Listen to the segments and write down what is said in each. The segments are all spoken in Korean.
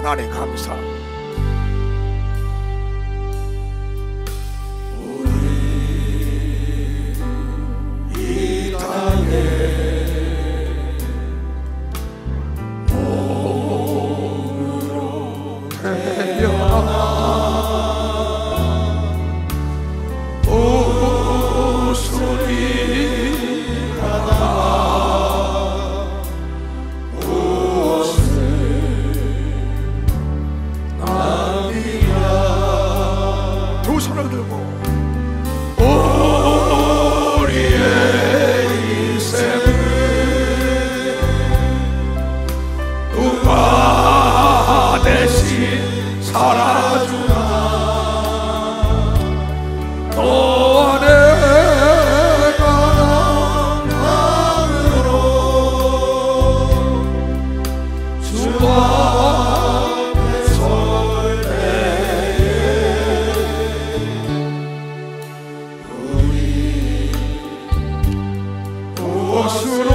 하나님 감사. 이 땅에 몸으로 태어나 웃으리라 옷을 남이야. 두 손을 들고 우리의 인생을 누가 대신 살아주나 너와 내가 마음으로 주 앞에 설 때에 우리 무엇으로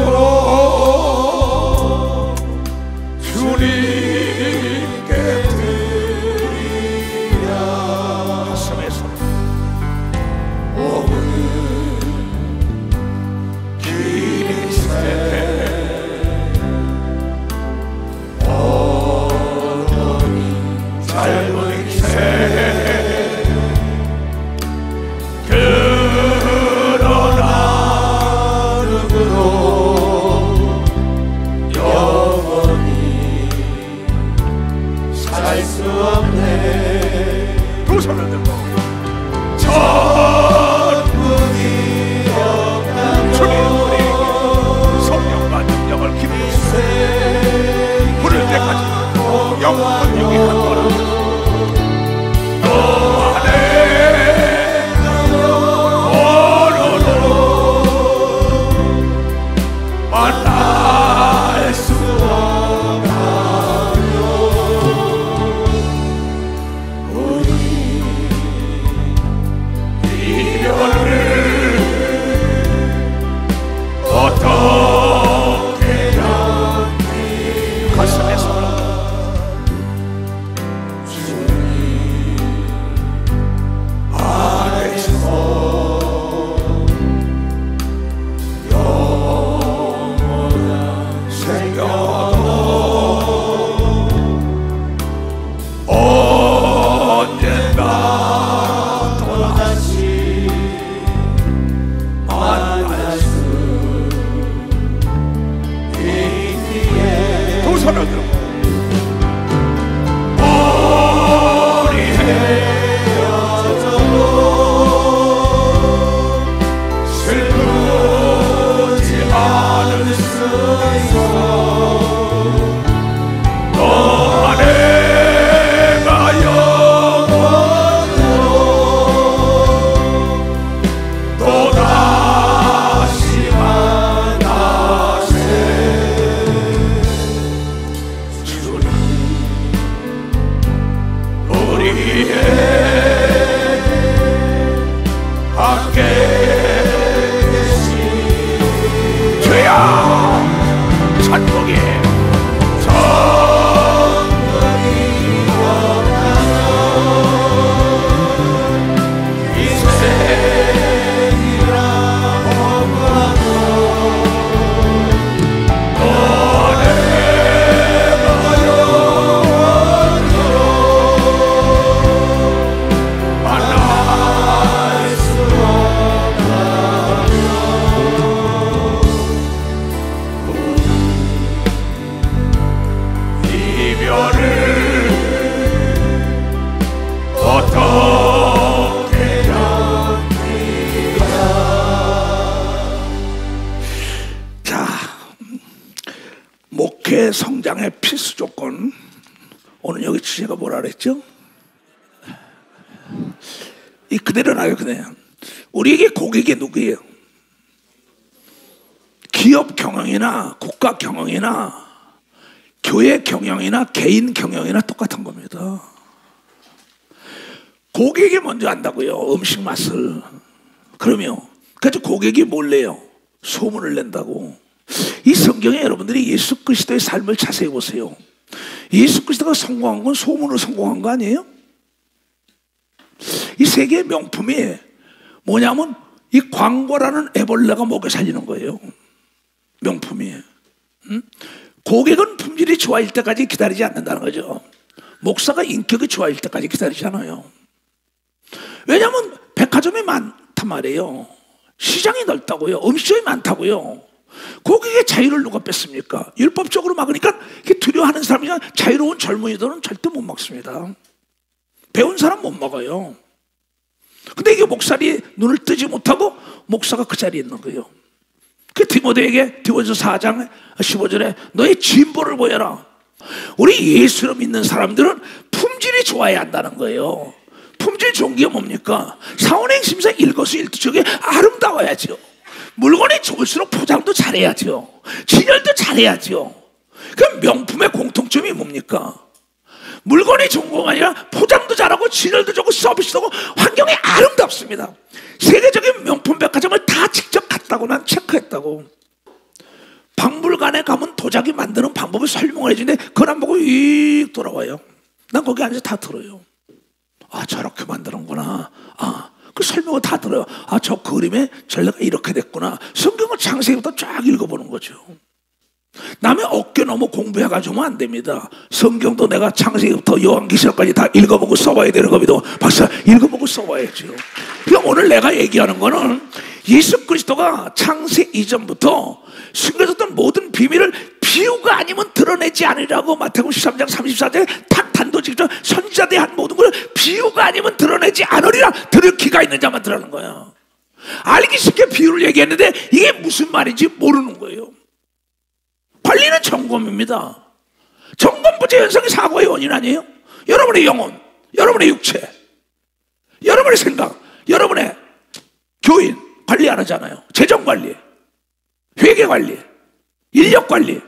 주님께 드리랴. 가슴에서 몸은 긴 인생 어머니 짧은 인생 그러나 누구도 영원히 살 수 없네. 두 손을 들고 천국이 없다면 주님 우리에게 성령과 능력을 기쁘시고 부를 때까지 영원히 하노라. 너와 내가 오늘로 만날 수 없다면 우리 이별을 어떻게 견딜까. 가슴에서 주님 안에서 영원한 생명도 언젠가 또다시 만날 수 있기에. 두 손을 들고 우리 헤어져도 슬프지 않을 수 있어. 너와 내가 영원으로 또다시 만나세. 주님 우리에게 함께 계시 주야 천국이 인생이라 허무하도 너와 내가 영원으로 만날 수 없다면 이별을 어떻게 견딜까. 자, 목회 성장의 필수 조건. 오늘 여기 주제가 뭐라 그랬죠? 이 그대로 나요. 그냥 우리에게 고객이 누구예요? 기업 경영이나 국가 경영이나 교회 경영이나 개인 경영이나 똑같은 겁니다. 고객이 먼저 안다고요, 음식 맛을. 그러면 그래서 고객이 뭘 내요? 소문을 낸다고. 이 성경에 여러분들이 예수 그리스도의 삶을 자세히 보세요. 예수 그리스도가 성공한 건 소문으로 성공한 거 아니에요? 이 세계의 명품이 뭐냐면 이 광고라는 애벌레가 먹여 살리는 거예요. 명품이. 고객은 품질이 좋아질 때까지 기다리지 않는다는 거죠. 목사가 인격이 좋아질 때까지 기다리지 않아요. 왜냐하면 백화점이 많단 말이에요. 시장이 넓다고요. 음식점이 많다고요. 고객의 자유를 누가 뺐습니까? 율법적으로 막으니까 두려워하는 사람이나 자유로운 젊은이들은 절대 못 먹습니다. 배운 사람 못 먹어요. 근데 이게 목사리 눈을 뜨지 못하고 목사가 그 자리에 있는 거예요. 그 디모데에게 디모데서 4장 15절에 너의 진보를 보여라. 우리 예수를 믿는 사람들은 품질이 좋아야 한다는 거예요. 품질 좋은 게 뭡니까? 사원행심사 일거수일투족에 아름다워야죠. 물건이 좋을수록 포장도 잘해야죠. 진열도 잘해야죠. 그럼 명품의 공통점이 뭡니까? 물건이 좋은 거 아니라 포장도 잘하고 진열도 좋고 서비스도 좋고 환경이 아름답습니다. 세계적인 명품 백화점을 다 직접 갔다고 난 체크했다고. 박물관에 가면 도자기 만드는 방법을 설명을 해주는데 그걸 안 보고 익 돌아와요. 난 거기 앉아서 다 들어요. 아, 저렇게 만드는구나. 아, 그 설명을 다 들어요. 아, 저 그림에 전례가 이렇게 됐구나. 성경을 창세기부터 쫙 읽어보는 거죠. 남의 어깨 넘어 공부해가지고 안 됩니다. 성경도 내가 창세기부터 요한계시록까지 다 읽어보고 써봐야 되는 겁니다. 박사, 읽어보고 써봐야죠. 그러니까 오늘 내가 얘기하는 거는 예수 그리스도가 창세 이전부터 숨겨졌던 모든 비밀을 비유가 아니면 드러내지 않으라고 마태복음 13장 34절에 단도직입적으로 선지자들이 한 모든 걸 비유가 아니면 드러내지 않으리라. 들을 귀가 있는 자만 들으라는 거야. 알기 쉽게 비유를 얘기했는데 이게 무슨 말인지 모르는 거예요. 관리는 점검입니다. 점검 부재 현상이 사고의 원인 아니에요? 여러분의 영혼, 여러분의 육체, 여러분의 생각, 여러분의 교인 관리 안 하잖아요. 재정 관리, 회계 관리, 인력 관리,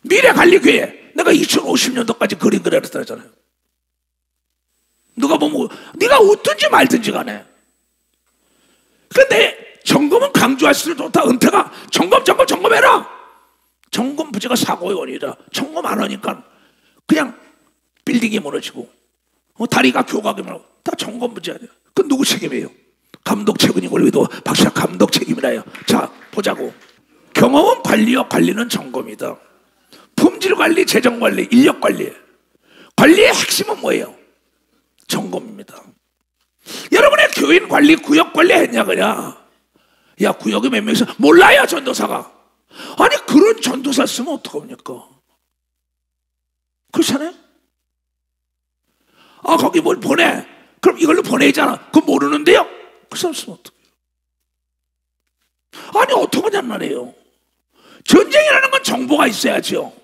미래 관리 계획. 내가 2050년도까지 그림 그렸잖아요. 누가 보면 네가 웃든지 말든지 간에. 근데 점검은 강조할수록 좋다. 은퇴가 점검해라. 점검 부재가 사고의 원인이다. 점검 안 하니까 그냥 빌딩이 무너지고 다리가 교각이 무너지고 다 점검 부재 아니야. 그건 누구 책임이에요? 감독 책임이고 우리도 박사 감독 책임이라요. 자, 보자고. 경험은 관리요, 관리는 점검이다. 품질 관리, 재정 관리, 인력 관리. 관리의 핵심은 뭐예요? 점검입니다. 여러분의 교인 관리, 구역 관리 했냐 그냐? 야, 구역에 몇 명이서 몰라요, 전도사가. 아니, 그런 전도사 쓰면 어떡합니까? 그렇잖아요? 아, 거기 뭘 보내? 그럼 이걸로 보내잖아. 그거 모르는데요? 그 사람 쓰면 어떡해요? 아니, 어떡하냔 말이에요. 전쟁이라는 건 정보가 있어야죠.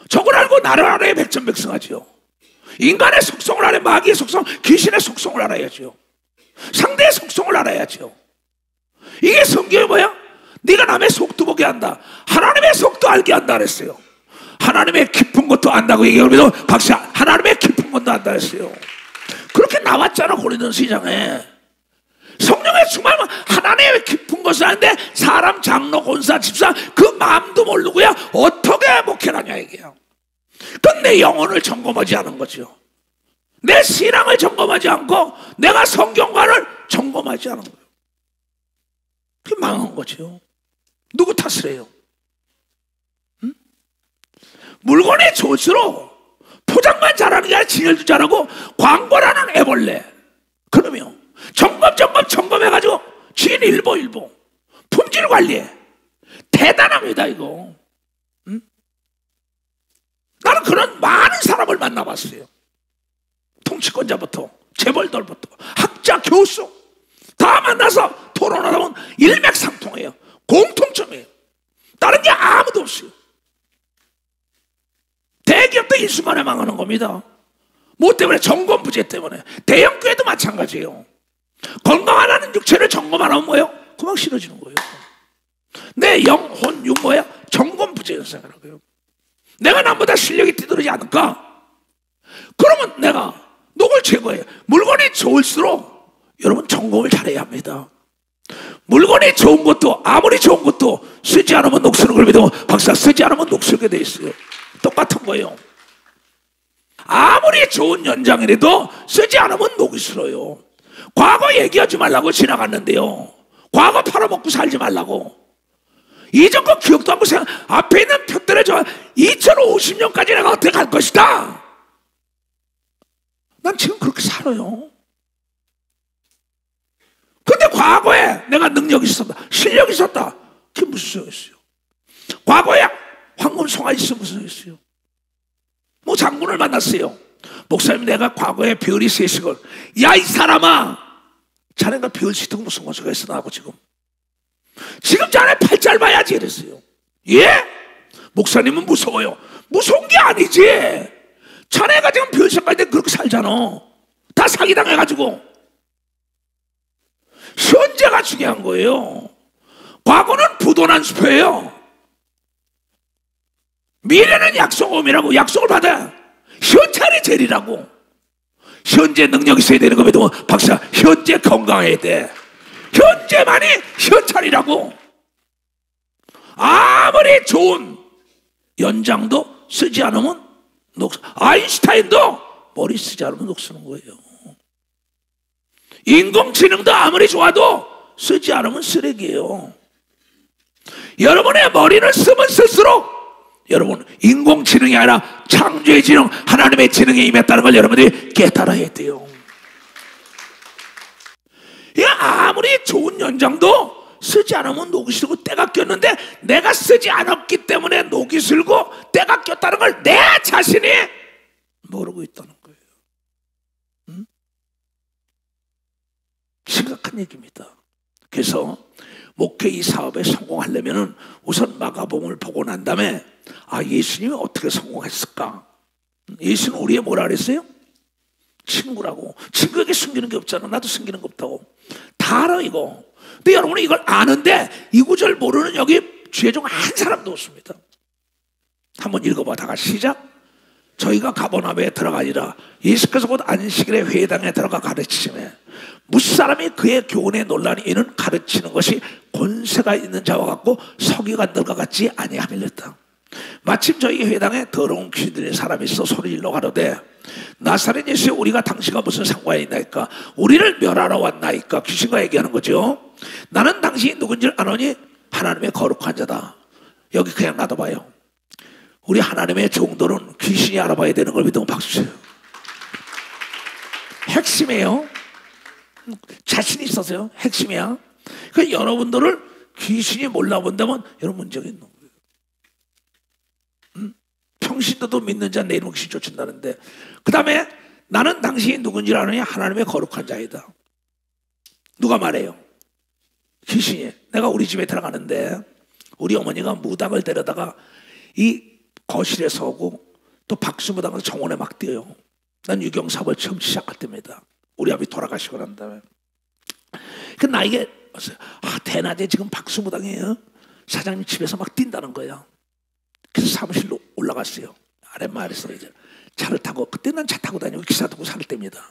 저걸 알고 나를 알아야 백전백승하죠. 인간의 속성을 알아야 마귀의 속성, 귀신의 속성을 알아야죠. 상대의 속성을 알아야죠. 이게 성경이 뭐야? 네가 남의 속도 보게 한다. 하나님의 속도 알게 한다 그랬어요. 하나님의 깊은 것도 안다고 얘기하면서 박사 하나님의 깊은 것도 안다 했어요. 그렇게 나왔잖아. 고린도서 2장에 성령의 충만은 하나님의 깊은 것을 아는데 사람, 장로, 권사, 집사 그 마음도 모르고야 어떻게 목회하냐 얘기해요. 그건 내 영혼을 점검하지 않은 거죠. 내 신앙을 점검하지 않고 내가 성경관을 점검하지 않은 거예요. 그게 망한 거죠. 누구 탓을 해요? 응? 물건이 좋을수록 포장만 잘하는 게 아니라 진열도 잘하고 광고라는 애벌레. 그러면 점검해가지고 진 일보 품질 관리해. 대단합니다 이거. 응? 나는 그런 많은 사람을 만나봤어요. 통치권자부터 재벌들부터 학자, 교수 다 만나서 토론하다 보면 일맥상통해요. 공통점이에요. 다른 게 아무도 없어요. 대기업도 일순간에 망하는 겁니다. 뭐 때문에? 점검 부재 때문에. 대형교회도 마찬가지예요. 건강하다는 육체를 점검 안 하면 뭐예요? 그만 싫어지는 거예요. 내 영혼, 육 뭐야? 점검 부재 현상이라고요. 내가 남보다 실력이 뛰어들지 않을까? 그러면 내가 녹을 제거해요. 물건이 좋을수록 여러분 점검을 잘해야 합니다. 물건이 좋은 것도 아무리 좋은 것도 쓰지 않으면 녹슬는 걸 믿으면 박사 쓰지 않으면 녹슬게 돼 있어요. 똑같은 거예요. 아무리 좋은 연장이라도 쓰지 않으면 녹이 슬어요. 과거 얘기하지 말라고 지나갔는데요, 과거 팔아먹고 살지 말라고. 이전 거 기억도 하고 생각, 앞에 있는 표들에 저 2050년까지 내가 어떻게 갈 것이다. 난 지금 그렇게 살아요. 근데 과거에 내가 능력이 있었다, 실력이 있었다, 그게 무슨 소용이었어요? 과거에 황금 송아지 있으면 무슨 소용이었어요? 뭐 장군을 만났어요. 목사님, 내가 과거에 별이 셋이걸. 야, 이 사람아, 자네가 별 셋은 무슨 관계가 있어 나하고 지금 자네 팔 짧아야지 이랬어요. 예? 목사님은 무서워요. 무서운 게 아니지. 자네가 지금 별 셋까지 그렇게 살잖아. 다 사기당해가지고. 현재가 중요한 거예요. 과거는 부도난 수표예요. 미래는 약속음이라고. 약속을 받아. 현찰이 제일이라고. 현재 능력이 있어야 되는 겁니다. 박사, 현재 건강해야 돼. 현재만이 현찰이라고. 아무리 좋은 연장도 쓰지 않으면 아인슈타인도 머리 쓰지 않으면 녹쓰는 거예요. 인공지능도 아무리 좋아도 쓰지 않으면 쓰레기예요. 여러분의 머리를 쓰면 쓸수록 여러분, 인공지능이 아니라 창조의 지능, 하나님의 지능에 임했다는 걸 여러분들이 깨달아야 돼요. 아무리 좋은 연장도 쓰지 않으면 녹이 슬고 때가 꼈는데, 내가 쓰지 않았기 때문에 녹이 슬고 때가 꼈다는 걸 내 자신이 모르고 있다는 거예요. 심각한 얘기입니다. 그래서 목회 이 사업에 성공하려면 우선 마가복음을 보고 난 다음에, 아, 예수님이 어떻게 성공했을까? 예수는 우리의 뭐라 그랬어요? 친구라고. 친구에게 숨기는 게 없잖아. 나도 숨기는 거 없다고. 다 알아 이거. 근데 여러분은 이걸 아는데 이 구절 모르는 여기 주의 중 한 사람도 없습니다. 한번 읽어봐. 다 같이 시작. 저희가 가버나움에 들어가니라. 예수께서 곧 안식일에 회당에 들어가 가르치시매 무사람이 그의 교훈에 논란이 이는 가르치는 것이 권세가 있는 자와 같고 서기관들과 같지 아니하밀렸다. 마침 저희 회당에 더러운 귀신 들린 사람이 있어 소리질러 가로되 나사렛 예수여, 우리가 당신과 무슨 상관이 있나이까? 우리를 멸하러 왔나이까? 귀신과 얘기하는 거죠. 나는 당신이 누군지 아노니 하나님의 거룩한 자다. 여기 그냥 놔둬봐요. 우리 하나님의 종들은 귀신이 알아봐야 되는 걸 믿으면 박수 쳐요. 핵심이에요. 자신 있어서요. 핵심이야. 그 여러분들을 귀신이 몰라본다면 여러분 문제가 있는 거예요. 평신도도 믿는 자 내 이름으로 귀신 쫓는다는데, 그 다음에 나는 당신이 누군지 아느냐? 하나님의 거룩한 자이다. 누가 말해요? 귀신이. 내가 우리 집에 들어가는데 우리 어머니가 무당을 데려다가 이 거실에 서고 또 박수무당을 정원에 막 뛰어요. 난 유경사업을 처음 시작할 때입니다. 우리 아버지 돌아가시고 난 다음에. 그 나에게 대낮에 지금 박수무당이에요. 사장님 집에서 막 뛴다는 거예요. 그래서 사무실로 올라갔어요. 아랫마을에서 이제 차를 타고, 그때 난 차 타고 다니고 기사 타고 살 때입니다.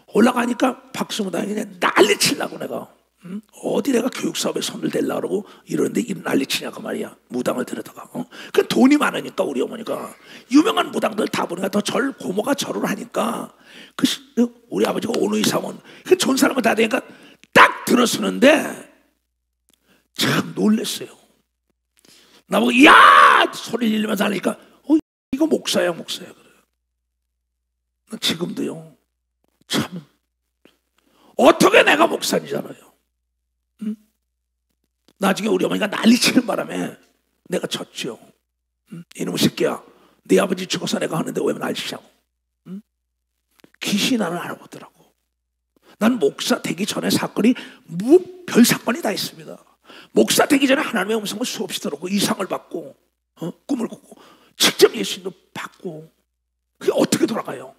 올라가니까 박수무당이 그냥 난리 치려고 내가. 어디 내가 교육사업에 손을 대려고 그러고 이러는데 이 난리 치냐고 말이야. 무당을 데려다가. 그 돈이 많으니까 우리 어머니가 유명한 무당들 다 보니까 더 고모가 절을 하니까 우리 아버지가 오누이 사원 그 좋은 사람은 다 되니까 딱 들어서는데 참 놀랬어요. 나보고 야! 소리 지르면서 하니까 이거 목사야 그래요. 지금도요. 참 어떻게 내가 목사인지잖아요. 나중에 우리 어머니가 난리치는 바람에 내가 졌죠. 이놈의 새끼야, 네 아버지 죽어서 내가 하는데 왜 난리치냐고. 귀신이 나를 알아보더라고. 난 목사 되기 전에 사건이 별 사건이 다 있습니다. 목사 되기 전에 하나님의 음성을 수없이 들었고 이상을 받고 꿈을 꿨고 직접 예수님도 받고. 그게 어떻게 돌아가요?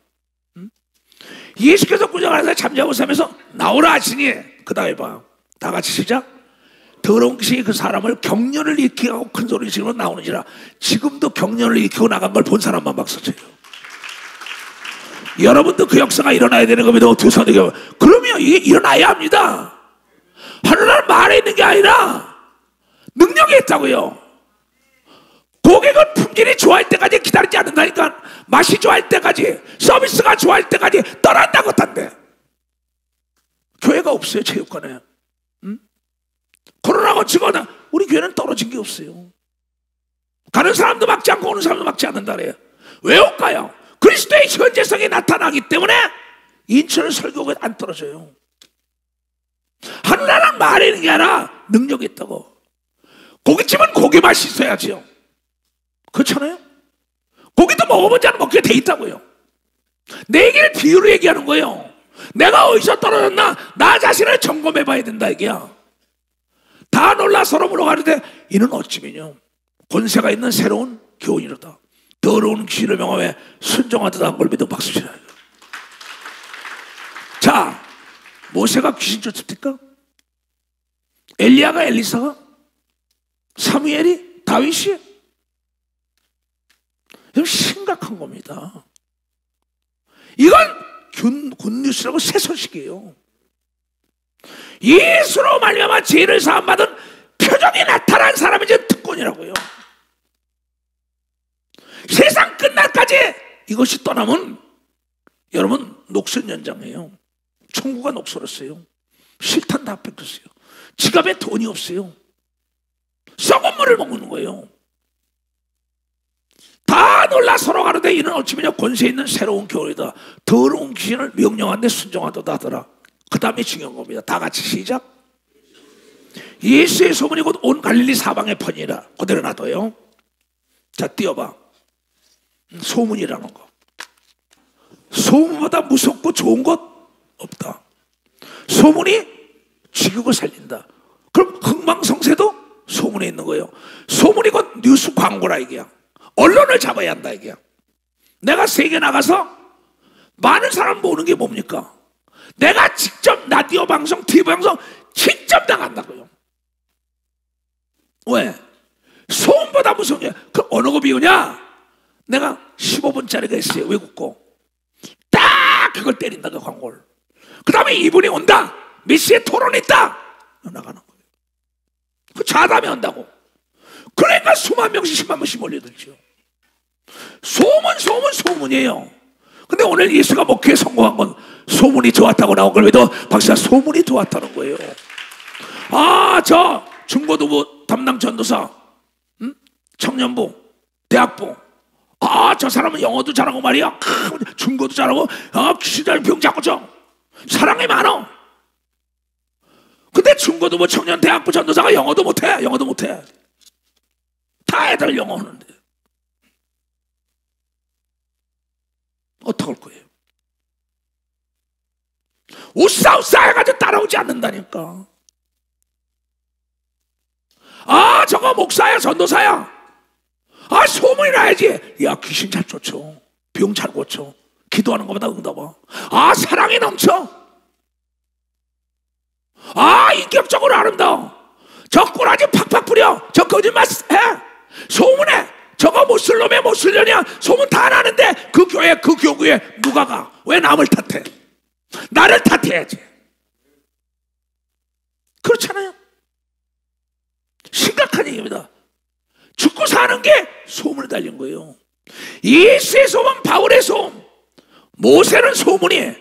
예수께서 구정하셔서 잠자고 사면서 나오라 하시니 그 다음에 봐. 다 같이 시작. 더러운 귀신이 그 사람을 경련을 일으키고 큰 소리 지르며 나오는지라. 지금도 경련을 일으키고 나간 걸 본 사람만 박수 쳐요. 여러분도 그 역사가 일어나야 되는 겁니다. 두 손 들고. 그러면 이게 일어나야 합니다. 하늘나라 말에 있는 게 아니라 능력이 있다고요. 고객은 품질이 좋아할 때까지 기다리지 않는다니까. 맛이 좋아할 때까지, 서비스가 좋아할 때까지 떠난다고 한대. 교회가 없어요, 체육관에. 코로나가 치거나 우리 교회는 떨어진 게 없어요. 가는 사람도 막지 않고 오는 사람도 막지 않는다 그래요. 왜 올까요? 그리스도의 현재성이 나타나기 때문에 인천의 설교가 안 떨어져요. 하늘나라는 말이 있는 게 아니라 능력이 있다고. 고깃집은 고기 맛이 있어야지요. 그렇잖아요? 고기도 먹어보지 않으면 먹게 돼 있다고요. 내 얘기를 비유로 얘기하는 거예요. 내가 어디서 떨어졌나 나 자신을 점검해 봐야 된다 얘기야. 다 놀라 서로 물어가는데 이는 어찌미뇨 권세가 있는 새로운 교훈이로다. 더러운 귀신을 명함에 순종하듯 한 걸 믿어 박수 치라. 자, 모세가 귀신 쫓았을까? 엘리야가 엘리사가? 사무엘이? 다윗이? 이건 심각한 겁니다. 이건 굿뉴스라고 새 소식이에요. 예수로 말미암아 죄를 사함받은 표적이 나타난 사람이 이제 특권이라고요. 세상 끝날까지 이것이 떠나면 여러분 녹슬연장이에요. 천국가 녹슬었어요. 실탄 다 뺏겼어요. 지갑에 돈이 없어요. 썩은 물을 먹는 거예요. 다 놀라 서로 가는데 이는 어찌미냐 권세 있는 새로운 교훈이다. 더러운 귀신을 명령하는데 순종하도다 하더라. 그 다음에 중요한 겁니다. 다 같이 시작. 예수의 소문이 곧 온 갈릴리 사방에 퍼지니라. 그대로 놔둬요. 자, 띄워봐. 소문이라는 거. 소문보다 무섭고 좋은 것 없다. 소문이 죽이고 살린다. 그럼 흥망성쇠도 소문에 있는 거예요. 소문이 곧 뉴스 광고라 이게야. 언론을 잡아야 한다 이게야. 내가 세계 나가서 많은 사람 모으는 게 뭡니까? 내가 직접 라디오 방송, TV 방송 직접 나간다고요. 왜? 소문보다 무서운 게 그 어느 거 비우냐? 내가 15분짜리가 있어요. 외국 거. 딱 그걸 때린다 그 광고를. 그 다음에 이분이 온다. 몇 시에 토론이 있다. 나가는 거예요. 그 자담이 온다고. 그러니까 수만 명씩 10만 명씩 몰려들죠. 소문이에요. 근데 오늘 예수가 목회에 성공한 건 소문이 좋았다고 나온 걸 왜도 박사 소문이 좋았다는 거예요. 아, 저 중고등부 담당 전도사, 청년부, 대학부. 아, 저 사람은 영어도 잘하고 말이야. 중고도 잘하고, 귀신들 병 잡고 저 사랑이 많어. 근데 중고등부 청년 대학부 전도사가 영어도 못해. 다 애들 영어 하는데 어떡할 거예요? 우싸우싸 해가지고 따라오지 않는다니까. 아, 저거 목사야 전도사야. 아, 소문이 나야지. 야, 귀신 잘 쫓죠. 병 잘 고쳐. 기도하는 것보다 응답아. 아, 사랑이 넘쳐. 아, 인격적으로 아름다워. 저 꼬라지 팍팍 뿌려. 저 거짓말 해. 소문에 저거 못 쓸 놈에 못 쓸려냐. 소문 다 나는데 그 교회 그 교구에 누가 가? 왜 남을 탓해? 나를 탓해야지. 그렇잖아요. 심각한 얘기입니다. 죽고 사는 게 소문이 달린 거예요. 예수의 소문, 바울의 소문, 모세는 소문이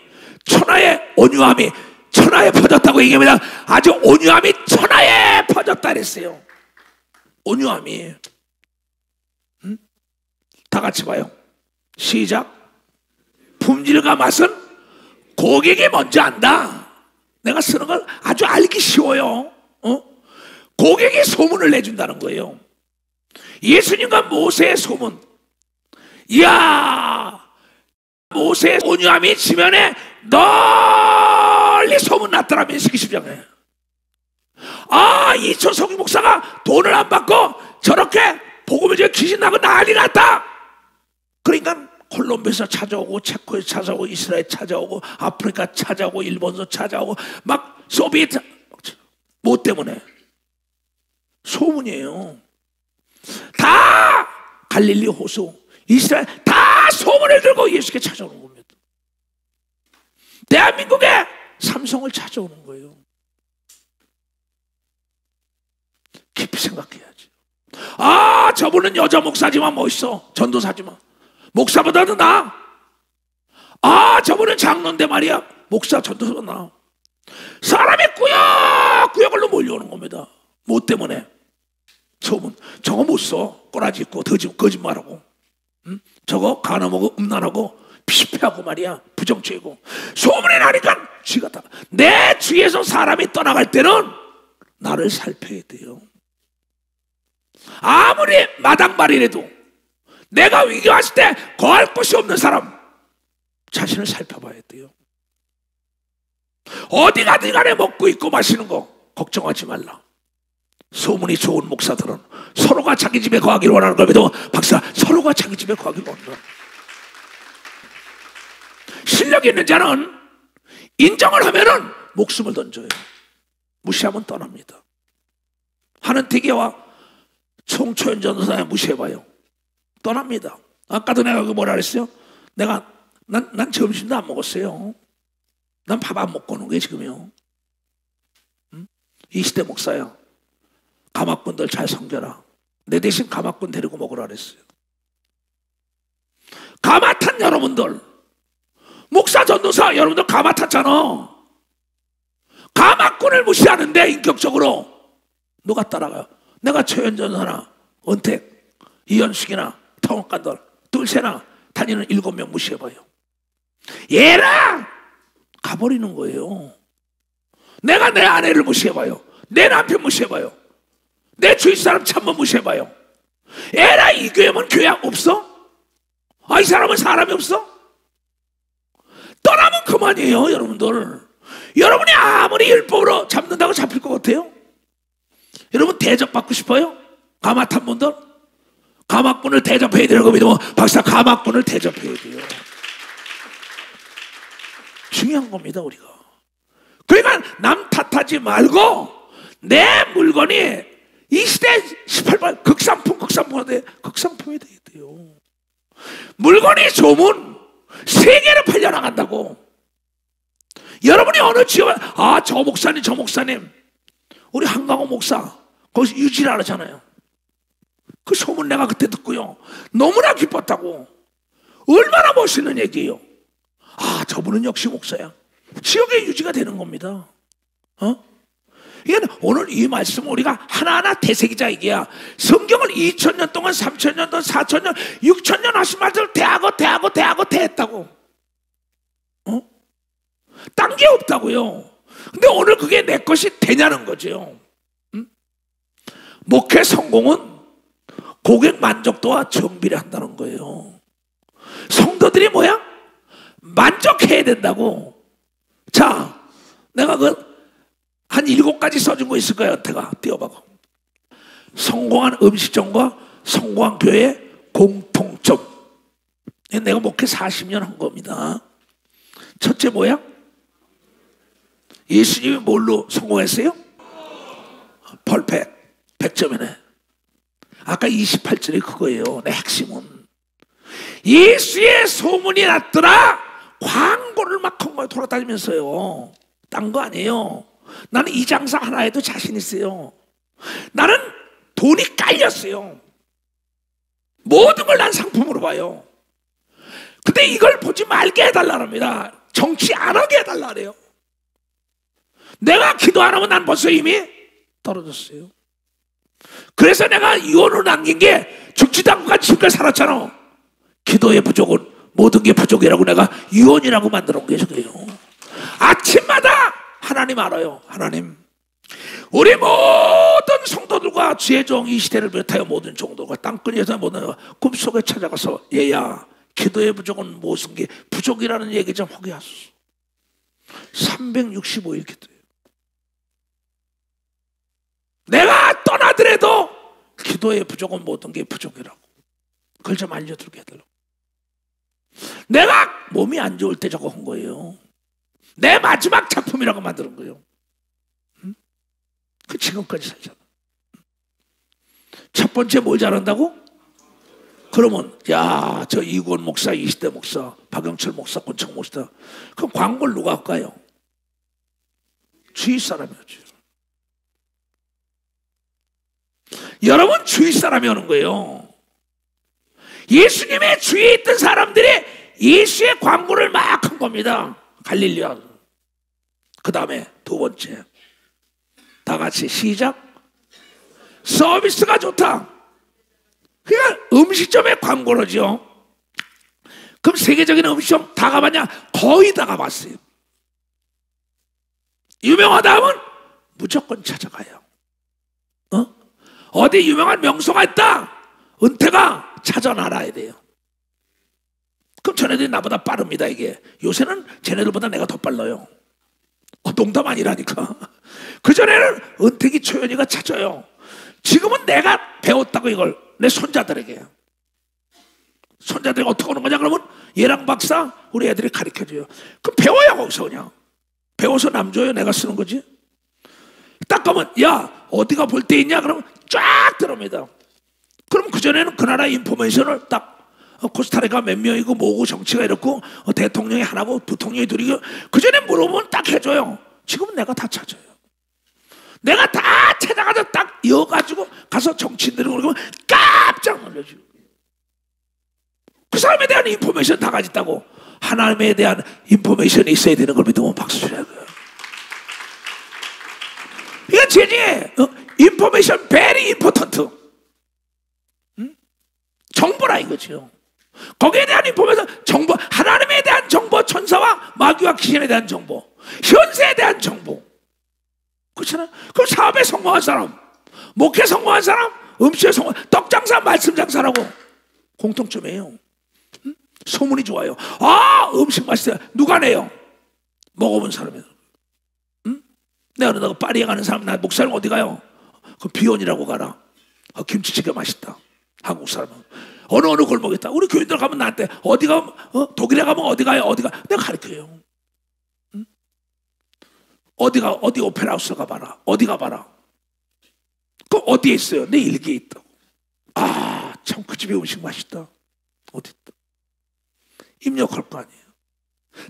천하의 온유함이 천하에 퍼졌다고 얘기합니다. 아주 온유함이 천하에 퍼졌다 그랬어요. 온유함이. 다 같이 봐요. 시작. 품질과 맛은 고객이 먼저 안다. 내가 쓰는 걸 아주 알기 쉬워요. 고객이 소문을 내준다는 거예요. 예수님과 모세의 소문. 이야, 모세의 온유함이 지면에 널리 소문났더라. 민수기 10장에. 아, 이천석이 목사가 돈을 안 받고 저렇게 복음을 지어 귀신 나고 난리 났다. 그러니까 콜롬비아에서 찾아오고 체코에서 찾아오고 이스라엘 찾아오고 아프리카 찾아오고 일본에서 찾아오고 막 소비에트. 뭐 때문에? 소문이에요. 다 갈릴리 호수, 이스라엘 다 소문을 들고 예수께 찾아오는 겁니다. 대한민국에 삼성을 찾아오는 거예요. 깊이 생각해야지. 아, 저분은 여자 목사지만 멋있어. 전도사지만. 목사보다도 나아. 아, 저분은 장로인데 말이야. 목사, 전도사보다 나아. 사람이 꾸역꾸역으로 몰려오는 겁니다. 뭐 때문에? 소문. 저거 못 써. 꼬라지 있고 거짓말하고. 응? 저거 가늠하고 음란하고 피폐하고 말이야. 부정죄고. 소문이 나니까 쥐가 다. 내 주위에서 사람이 떠나갈 때는 나를 살펴야 돼요. 아무리 마당발이라도 내가 위기 왔을 때 거할 곳이 없는 사람 자신을 살펴봐야 돼요. 어디 가든 간에 먹고 있고 마시는 거 걱정하지 말라. 소문이 좋은 목사들은 서로가 자기 집에 거하기를 원하는 걸 믿어. 박사, 서로가 자기 집에 거하기를 원한다. 실력이 있는 자는 인정을 하면은 목숨을 던져요. 무시하면 떠납니다. 하는택이와 송초연 전도사님 무시해봐요. 떠납니다. 아까도 내가 뭐라 그랬어요? 난 점심도 안 먹었어요. 난 밥 안 먹고 오는 게 지금요. 응? 이 시대 목사야. 가마꾼들 잘 섬겨라. 내 대신 가마꾼 데리고 먹으라 그랬어요. 가마 탄 여러분들, 목사 전도사 여러분들 가마 탔잖아. 가마꾼을 무시하는데 인격적으로 누가 따라가요? 내가 최현 전도사나 은택, 이현숙이나 통역관들 둘째나 다니는 7명 무시해봐요. 얘라 가버리는 거예요. 내가 내 아내를 무시해봐요. 내 남편 무시해봐요. 내 주위 사람 참만 무시해봐요. 에라 이 교회면 교회 없어? 아, 이 사람은 사람이 없어? 떠나면 그만이에요. 여러분들, 여러분이 아무리 율법으로 잡는다고 잡힐 것 같아요? 여러분 대접받고 싶어요? 가마 탄 분들 가마꾼을 대접해야 되는 거 믿으면 박사 가마꾼을 대접해야 돼요. 중요한 겁니다. 우리가. 그러니까 남 탓하지 말고 내 물건이 이 시대 18번 극상품인데 극상품이 돼야 돼요. 물건이 좋으면 세계를 팔려나간다고. 여러분이 어느 지역에 아, 저 목사님 우리 한강호 목사 거기서 유지를 하잖아요. 그 소문 내가 그때 듣고요 너무나 기뻤다고. 얼마나 멋있는 얘기예요. 아, 저분은 역시 목사야. 지역의 유지가 되는 겁니다. 이게 오늘 이 말씀 우리가 하나하나 되새기자 이게야. 성경을 2000년 동안 3000년 동안 4000년 6000년 하신 말들 대하고 대했다고. 딴 게 없다고요. 근데 오늘 그게 내 것이 되냐는 거죠. 목회 성공은 고객 만족도와 정비를 한다는 거예요. 성도들이 뭐야? 만족해야 된다고. 자, 내가 한 7가지 써준 거 있을 거예요. 내가 띄워봐봐. 성공한 음식점과 성공한 교회의 공통점. 내가 목회 40년 한 겁니다. 첫째 뭐야? 예수님이 뭘로 성공했어요? 펄펙 100점이네. 아까 28절이 그거예요. 내 핵심은 예수의 소문이 났더라. 광고를 막 한 거예요. 돌아다니면서요. 딴 거 아니에요. 나는 이 장사 하나에도 자신 있어요. 나는 돈이 깔렸어요. 모든 걸 난 상품으로 봐요. 근데 이걸 보지 말게 해달라랍니다. 정치 안 하게 해달라 그래요. 내가 기도 안 하면 난 벌써 이미 떨어졌어요. 그래서 내가 이혼을 남긴 게 죽지도 않고 지금까지 살았잖아. 기도의 부족은 모든 게 부족이라고 내가 이혼이라고 만들어 온 게 저게요. 아침마다 하나님 알아요. 하나님, 우리 모든 성도들과 지혜종 이 시대를 비롯하여 모든 종도가 땅끝에서 모든 꿈속에 찾아가서 얘야, 기도의 부족은 무슨 게 부족이라는 얘기 좀 하게 하소서. 365일 기도해요. 내가 떠나더라도 기도의 부족은 모든 게 부족이라고. 그걸 좀 알려들게 해달라고. 내가 몸이 안 좋을 때 저거 한 거예요. 내 마지막 작품이라고 만드는 거예요. 응? 그 지금까지 살잖아. 첫 번째 뭘 잘한다고? 그러면 야, 저 이구원 목사, 이시대 목사, 박영철 목사, 권창 목사, 그럼 광고를 누가 할까요? 주위 사람이었죠. 여러분 주위 사람이 오는 거예요. 예수님의 주위에 있던 사람들이 예수의 광고를 막 한 겁니다. 갈릴리아. 그 다음에 두 번째, 다 같이 시작. 서비스가 좋다. 그러니까 음식점의 광고로죠. 그럼 세계적인 음식점 다 가봤냐? 거의 다 가봤어요. 유명하다 하면 무조건 찾아가요. 어디 유명한 명소가 있다, 은퇴가 찾아 나가야 돼요. 그럼 전애들이 나보다 빠릅니다. 이게 요새는 쟤네들보다 내가 더 빨라요. 농담 아니라니까. 그전에는 은퇴기 초연이가 찾아요. 지금은 내가 배웠다고, 이걸 내 손자들에게. 손자들이 어떻게 오는 거냐 그러면 얘랑 박사 우리 애들이 가르쳐줘요. 그럼 배워요. 거기서 그냥 배워서 남 줘요. 내가 쓰는 거지. 딱 가면 야 어디가 볼 데 있냐 그러면 쫙 들어옵니다. 그럼 그전에는 그 나라 인포메이션을 딱 코스타리카 몇 명이고 뭐고 정치가 이렇고 대통령이 하나고 부통령이 둘이고 그전에 물어보면 딱 해줘요. 지금은 내가 다 찾아요. 내가 다 찾아가서 딱 이어가지고 가서 정치인들이 그러면 깜짝 놀라죠. 그 사람에 대한 인포메이션 다 가졌다고. 하나님에 대한 인포메이션이 있어야 되는 걸 믿으면 박수 쳐야 돼요. 이건 제지에 인포메이션 very important. 정보라 이거죠. 거기에 대한 인포메이션, 정보, 하나님에 대한 정보, 천사와 마귀와 귀신에 대한 정보, 현세에 대한 정보. 그렇잖아요. 그럼 사업에 성공한 사람, 목회 성공한 사람, 음식에 성공한, 떡장사, 말씀장사라고 공통점이에요. 소문이 좋아요. 아, 음식 맛있어요. 누가 내요? 먹어본 사람이에요. 내가 그러다가 파리에 가는 사람, 나 목사님 어디 가요? 그 비원이라고 가라. 김치찌개 맛있다. 한국 사람은. 어느 골목에 있다. 우리 교인들 가면 나한테 어디 가면, 독일에 가면 어디 가요? 어디 가? 내가 가르쳐요. 어디 오페라 하우스 가봐라. 어디 가봐라. 그 어디에 있어요? 내 일기에 있다고. 아, 참 그 집에 음식 맛있다. 어디 있다. 입력할 거 아니에요.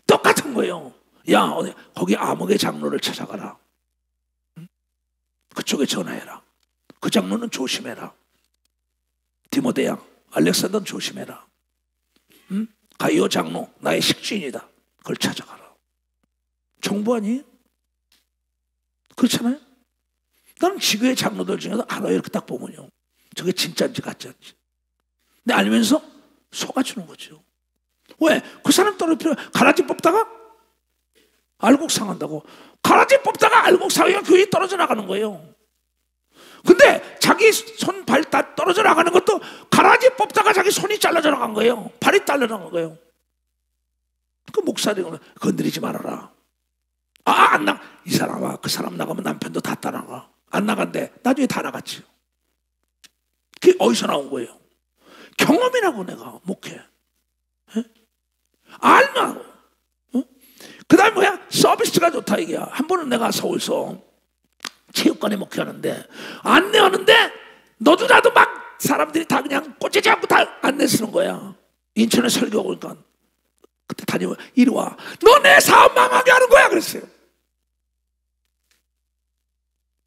똑같은 거예요. 야, 거기 암흑의 장로를 찾아가라. 그쪽에 전화해라. 그 장로는 조심해라. 디모데야, 알렉산더는 조심해라. 가이오 장로, 나의 식주인이다. 그걸 찾아가라. 정보 아니에요? 그렇잖아요? 나는 지구의 장로들 중에서 알아요. 이렇게 딱 보면요. 저게 진짜인지 가짜인지. 근데 알면서 속아주는 거죠. 왜? 그 사람 떨어뜨려 가라지 뽑다가 알곡 상한다고. 가라지 뽑다가 알곡 상하면 교회 떨어져 나가는 거예요. 근데 자기 손, 발 다 떨어져 나가는 것도 가라지 뽑다가 자기 손이 잘라져 나간 거예요. 발이 잘려 나간 거예요. 그 목사들이 건드리지 말아라. 아, 안 나. 이 사람아, 그 사람 나가면 남편도 다 따라가. 안 나간대. 나중에 다 나갔지. 그게 어디서 나온 거예요? 경험이라고. 내가 목회. 알면. 그 다음에 뭐야? 서비스가 좋다 이게. 한 번은 내가 서울서 체육관에 목회하는데 안내하는데 너도 나도 막 사람들이 다 그냥 꼬치지 않고 다 안내 쓰는 거야. 인천에 설교하고 오니까 그때 다니면 이리 와. 너 내 사업 망하게 하는 거야 그랬어요.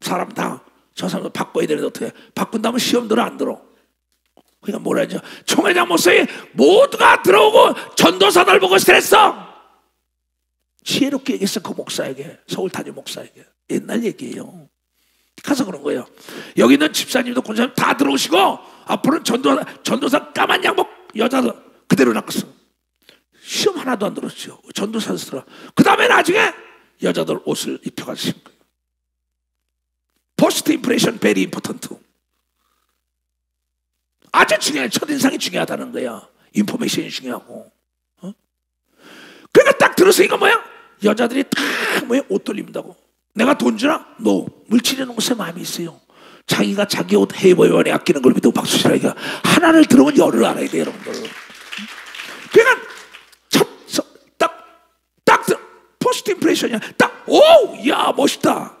사람 다 저 사람도 바꿔야 되는데 어떻게 바꾼다면 시험 들어 안 들어. 그러니까 뭐라 하죠? 총회장 목사님 모두가 들어오고 전도사들 보고 스트레스어. 지혜롭게 얘기했어. 그 목사에게, 서울 담임 목사에게. 옛날 얘기예요. 가서 그런 거예요. 여기 있는 집사님도 권사님 다 들어오시고 앞으로는 전도사 까만 양복 여자들 그대로 낚았어. 시험 하나도 안 들었죠. 전도사들아. 그 다음에 나중에 여자들 옷을 입혀가지고 신 거예요. 포스트 임프레션 베리 임포턴트. 아주 중요해. 첫인상이 중요하다는 거야. 인포메이션이 중요하고. 그러니까 딱 들어서 이거 뭐야? 여자들이 다 뭐야? 옷 돌립니다고. 내가 돈 주나? 너 물질에는 것에 마음이 있어요. 자기가 자기 옷 해보여원에 아끼는 걸 믿고 박수 치라. 이거 하나를 들어보면 열을 알아야 돼요, 여러분들. 그러니까 딱 포스트 임프레션이야. 딱 오, 야 멋있다.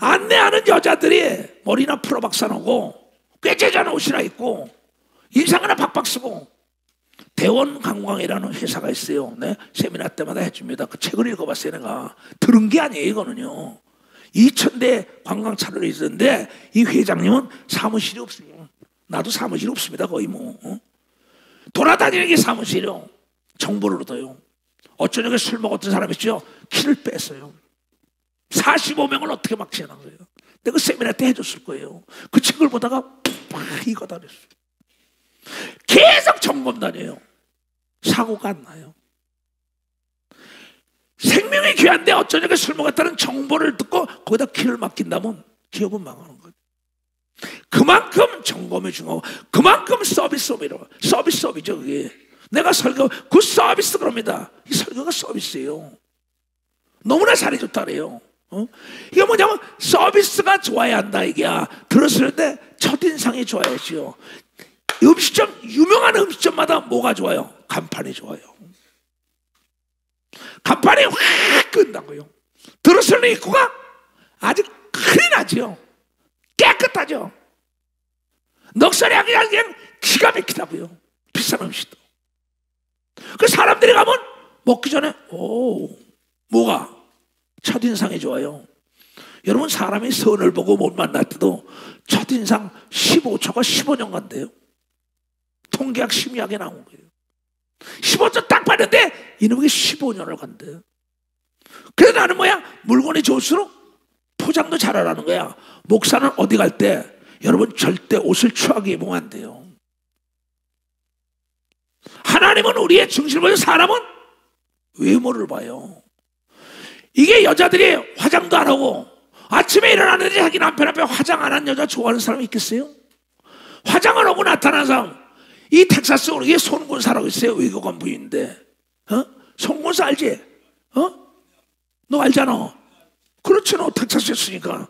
안내하는 여자들이 머리나 풀어박사 놓고 꾀죄자는 옷이나 입고 인상 하나 박박 쓰고. 대원관광이라는 회사가 있어요. 네? 세미나 때마다 해줍니다. 그 책을 읽어봤어요. 내가 들은 게 아니에요. 이거는요. 2000대 관광차로 있었는데 이 회장님은 사무실이 없어요. 나도 사무실 없습니다. 거의 뭐 돌아다니는 게 사무실이요. 정보를 얻어요. 어쩌냐고 술 먹었던 사람 있죠. 키를 뺐어요. 45명을 어떻게 막 지어난 거예요. 내가 세미나 때 해줬을 거예요. 그 책을 보다가 막 이거다 그랬어요. 계속 점검 다녀요. 사고가 안 나요. 생명이 귀한데 어쩌냐고 술 먹었다는 정보를 듣고 거기다 키를 맡긴다면 기업은 망하는 거예요. 그만큼 점검이 중요하고 그만큼 서비스업이라고. 서비스업이죠 그게. 내가 설교 그 서비스 그럽니다. 이 설교가 서비스예요. 너무나 잘해줬다 그래요. 이게 뭐냐면 서비스가 좋아야 한다 이게야. 들었을 때 첫인상이 좋아야지요. 음식점 유명한 음식점마다 뭐가 좋아요? 간판이 좋아요. 간판이 확 끈다고요. 들었을 때 입구가 아주 큰이 나죠. 깨끗하죠. 넉살이 그냥 기가 막히다고요. 비싼 음식도. 그 사람들이 가면 먹기 전에 뭐가 첫인상이 좋아요. 여러분 사람이 선을 보고 못 만날 때도 첫인상 15초가 15년 간대요. 통계학 심리학에 나온 거예요. 15초 딱 봤는데 이놈이 15년을 간대요. 그래서 나는 뭐야? 물건이 좋을수록 포장도 잘하라는 거야. 목사는 어디 갈 때 여러분 절대 옷을 추하게 입으면 안 돼요. 하나님은 우리의 중심을 보여 사람은 외모를 봐요. 이게 여자들이 화장도 안 하고 아침에 일어나는데 자기 남편 앞에 화장 안 한 여자 좋아하는 사람이 있겠어요? 화장을 하고 나타난 사람. 이 텍사스 우리에 손군사라고 있어요. 외교관 부인인데 손군사 알지? 너 알잖아. 그렇지 너 텍사스에 있으니까.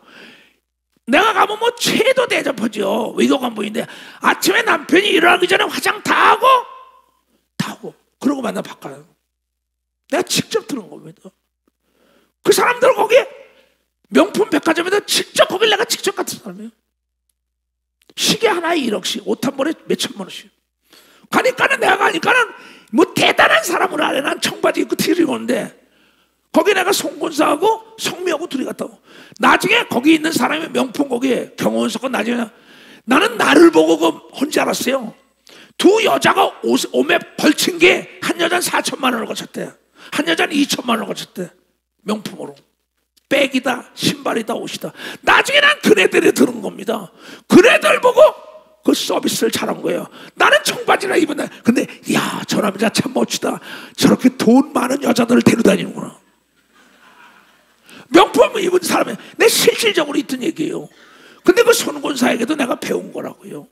내가 가면 뭐 최도 대접하죠. 외교관 부인인데 아침에 남편이 일어나기 전에 화장 다 하고 그러고 만나 바꿔요. 내가 직접 들은 겁니다. 그 사람들 거기 명품 백화점에다 직접 거길 내가 직접 갔던 사람이에요. 시계 하나에 1억씩, 옷 한 벌에 몇천만 원씩. 가니까는 내가 가니까는 뭐 대단한 사람으로 알아. 난 청바지 입고 티를 입었는데 거기 내가 송군사하고 성미하고 둘이 갔다고. 나중에 거기 있는 사람이 명품 거기에 경호원 썼고 나중에 나는 나를 보고 혼자 알았어요. 두 여자가 옷에 벌친 게 한 여자는 4천만 원을 거쳤대. 한 여자는 2천만 원을 거쳤대. 명품으로. 백이다, 신발이다, 옷이다. 나중에 난 그네들이 들은 겁니다. 그네들 보고 그 서비스를 잘한 거예요. 나는 청바지나 입은다. 근데 야, 저 남자 참 멋지다. 저렇게 돈 많은 여자들을 데려다니는구나. 명품 입은 사람이 내 실질적으로 있던 얘기예요. 근데 그 손군사에게도 내가 배운 거라고요.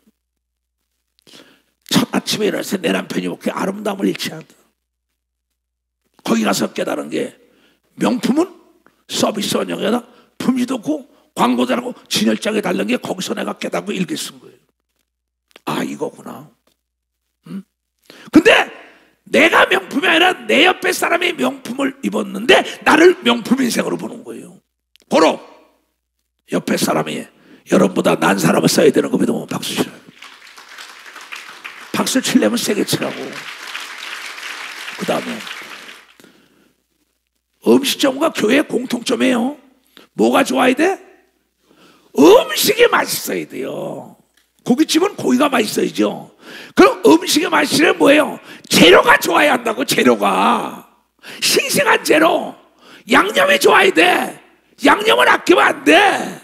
첫 아침에 일어나서 내 남편이 그렇게 아름다움을 잃지 않다. 거기 가서 깨달은 게 명품은 서비스 원형에다 품질도 없고 광고도 안 하고 진열장에 달린 게 거기서 내가 깨닫고 일기 쓴 거예요. 아 이거구나. 근데 내가 명품이 아니라 내 옆에 사람이 명품을 입었는데 나를 명품 인생으로 보는 거예요. 고로 옆에 사람이 여러분보다 난 사람을 써야 되는 겁니다. 박수 치라고. 박수 치려면 세게 치라고. 그 다음에 음식점과 교회 공통점이에요. 뭐가 좋아야 돼? 음식이 맛있어야 돼요. 고깃집은 고기가 맛있어야죠. 그럼 음식이 맛있으면 뭐예요? 재료가 좋아야 한다고. 재료가 싱싱한 재료. 양념이 좋아야 돼. 양념을 아끼면 안 돼.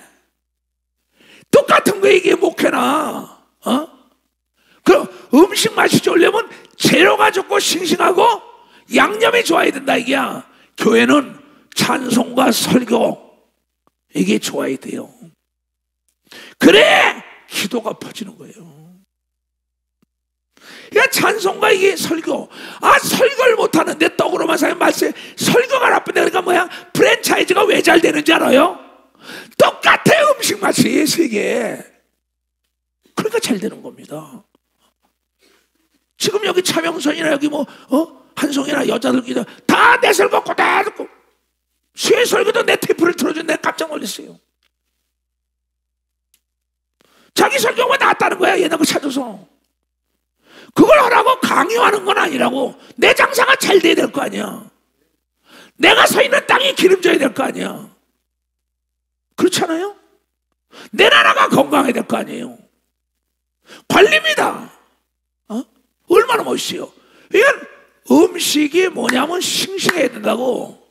똑같은 거 얘기해 목회나. 그럼 음식 맛이 좋으려면 재료가 좋고 싱싱하고 양념이 좋아야 된다 이게야. 교회는 찬송과 설교 이게 좋아야 돼요. 그래 기도가 퍼지는 거예요. 그러니까 찬송과 이게 설교. 설교를 못하는데 떡으로만 사는 말씀. 설교가 나쁜데 그러니까 뭐야? 프랜차이즈가 왜 잘 되는지 알아요? 똑같아 음식 맛이 세계. 그러니까 잘 되는 겁니다. 지금 여기 차명선이나 여기 뭐 한송이나 여자들끼리 다 내 설교 다 듣고 새 설교도 내 테이프를 틀어준 내가 깜짝 놀랐어요. 자기 설교가 나왔다는 거야. 얘네 거 찾아서. 그걸 하라고 강요하는 건 아니라고. 내 장사가 잘 돼야 될 거 아니야. 내가 서 있는 땅이 기름져야 될 거 아니야. 그렇잖아요? 내 나라가 건강해야 될 거 아니에요. 관리입니다. 얼마나 멋있어요. 이건 음식이 뭐냐면 싱싱해야 된다고.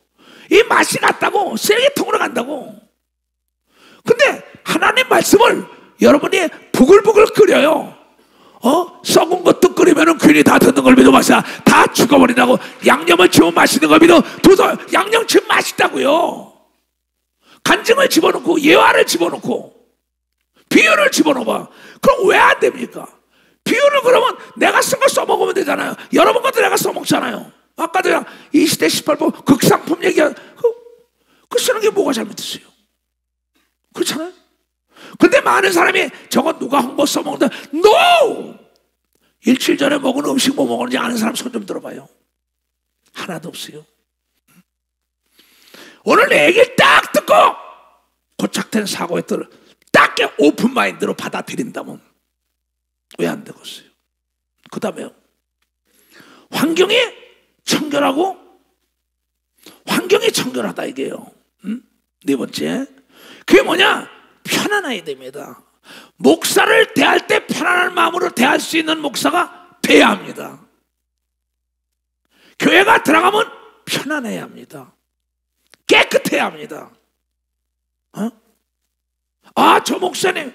이 맛이 같다고. 쓰레기통으로 간다고. 근데 하나님 말씀을 여러분이 부글부글 끓여요. 썩은 것도 끓이면 괜히 다 듣는 걸 믿어 마사 다 죽어버린다고. 양념을 집으면 맛있는 걸 믿어 도서 양념 집으면 맛있다고요. 간증을 집어넣고 예화를 집어넣고 비유를 집어넣어봐. 그럼 왜 안 됩니까? 비유를 그러면 내가 쓴 거 써먹으면 되잖아요. 여러분 것도 내가 써먹잖아요. 아까도 20대 18번 극상품 얘기한 그 쓰는 게 뭐가 잘못됐어요? 그렇잖아요. 근데 많은 사람이 저거 누가 한 거 써먹는다. NO! 일주일 전에 먹은 음식 뭐 먹었는지 아는 사람 손 좀 들어봐요. 하나도 없어요. 오늘 내 얘기를 딱 듣고 고착된 사고에 들어 딱 오픈 마인드로 받아들인다면 왜 안 되겠어요? 그 다음에요, 환경이 청결하고 환경이 청결하다 이게요. 네 번째, 그게 뭐냐? 편안해야 됩니다. 목사를 대할 때 편안한 마음으로 대할 수 있는 목사가 돼야 합니다. 교회가 들어가면 편안해야 합니다. 깨끗해야 합니다. 저 목사님,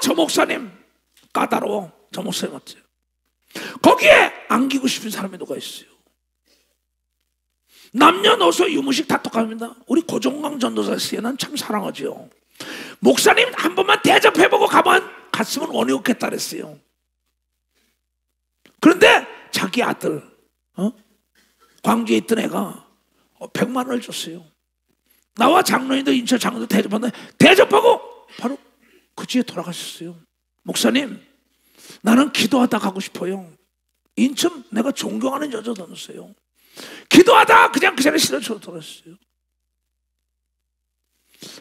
저 목사님 까다로워. 저 목사님 어때요? 거기에 안기고 싶은 사람이 누가 있어요? 남녀노소 유무식 다 똑같습니다. 우리 고종강 전도사 씨는 참 사랑하죠. 목사님 한 번만 대접해보고 갔으면 원이 없겠다 그랬어요. 그런데 자기 아들 광주에 있던 애가 100만 원을 줬어요. 나와 장로인도 인천 장로도 대접하는데 대접하고 바로 그 뒤에 돌아가셨어요. 목사님, 나는 기도하다 가고 싶어요. 인천 내가 존경하는 여자도였어요. 기도하다 그냥 그 자리에 실어서 돌아갔어요.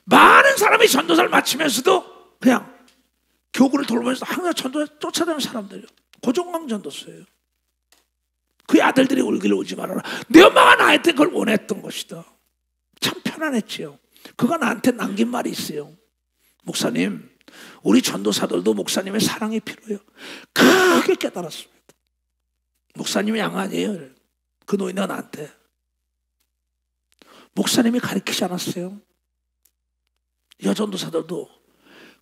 많은 사람이 전도사를 마치면서도 그냥 교구를 돌보면서 항상 전도에 쫓아다니는 사람들이요. 고종강 전도사예요. 그의 아들들이 울기를 오지 말아라. 내 엄마가 나한테 그걸 원했던 것이다. 참 편안했지요. 그가 나한테 남긴 말이 있어요. 목사님, 우리 전도사들도 목사님의 사랑이 필요해요. 크게 깨달았습니다. 목사님이 양 아니에요. 그 노인네가 나한테. 목사님이 가르치지 않았어요. 여전도사들도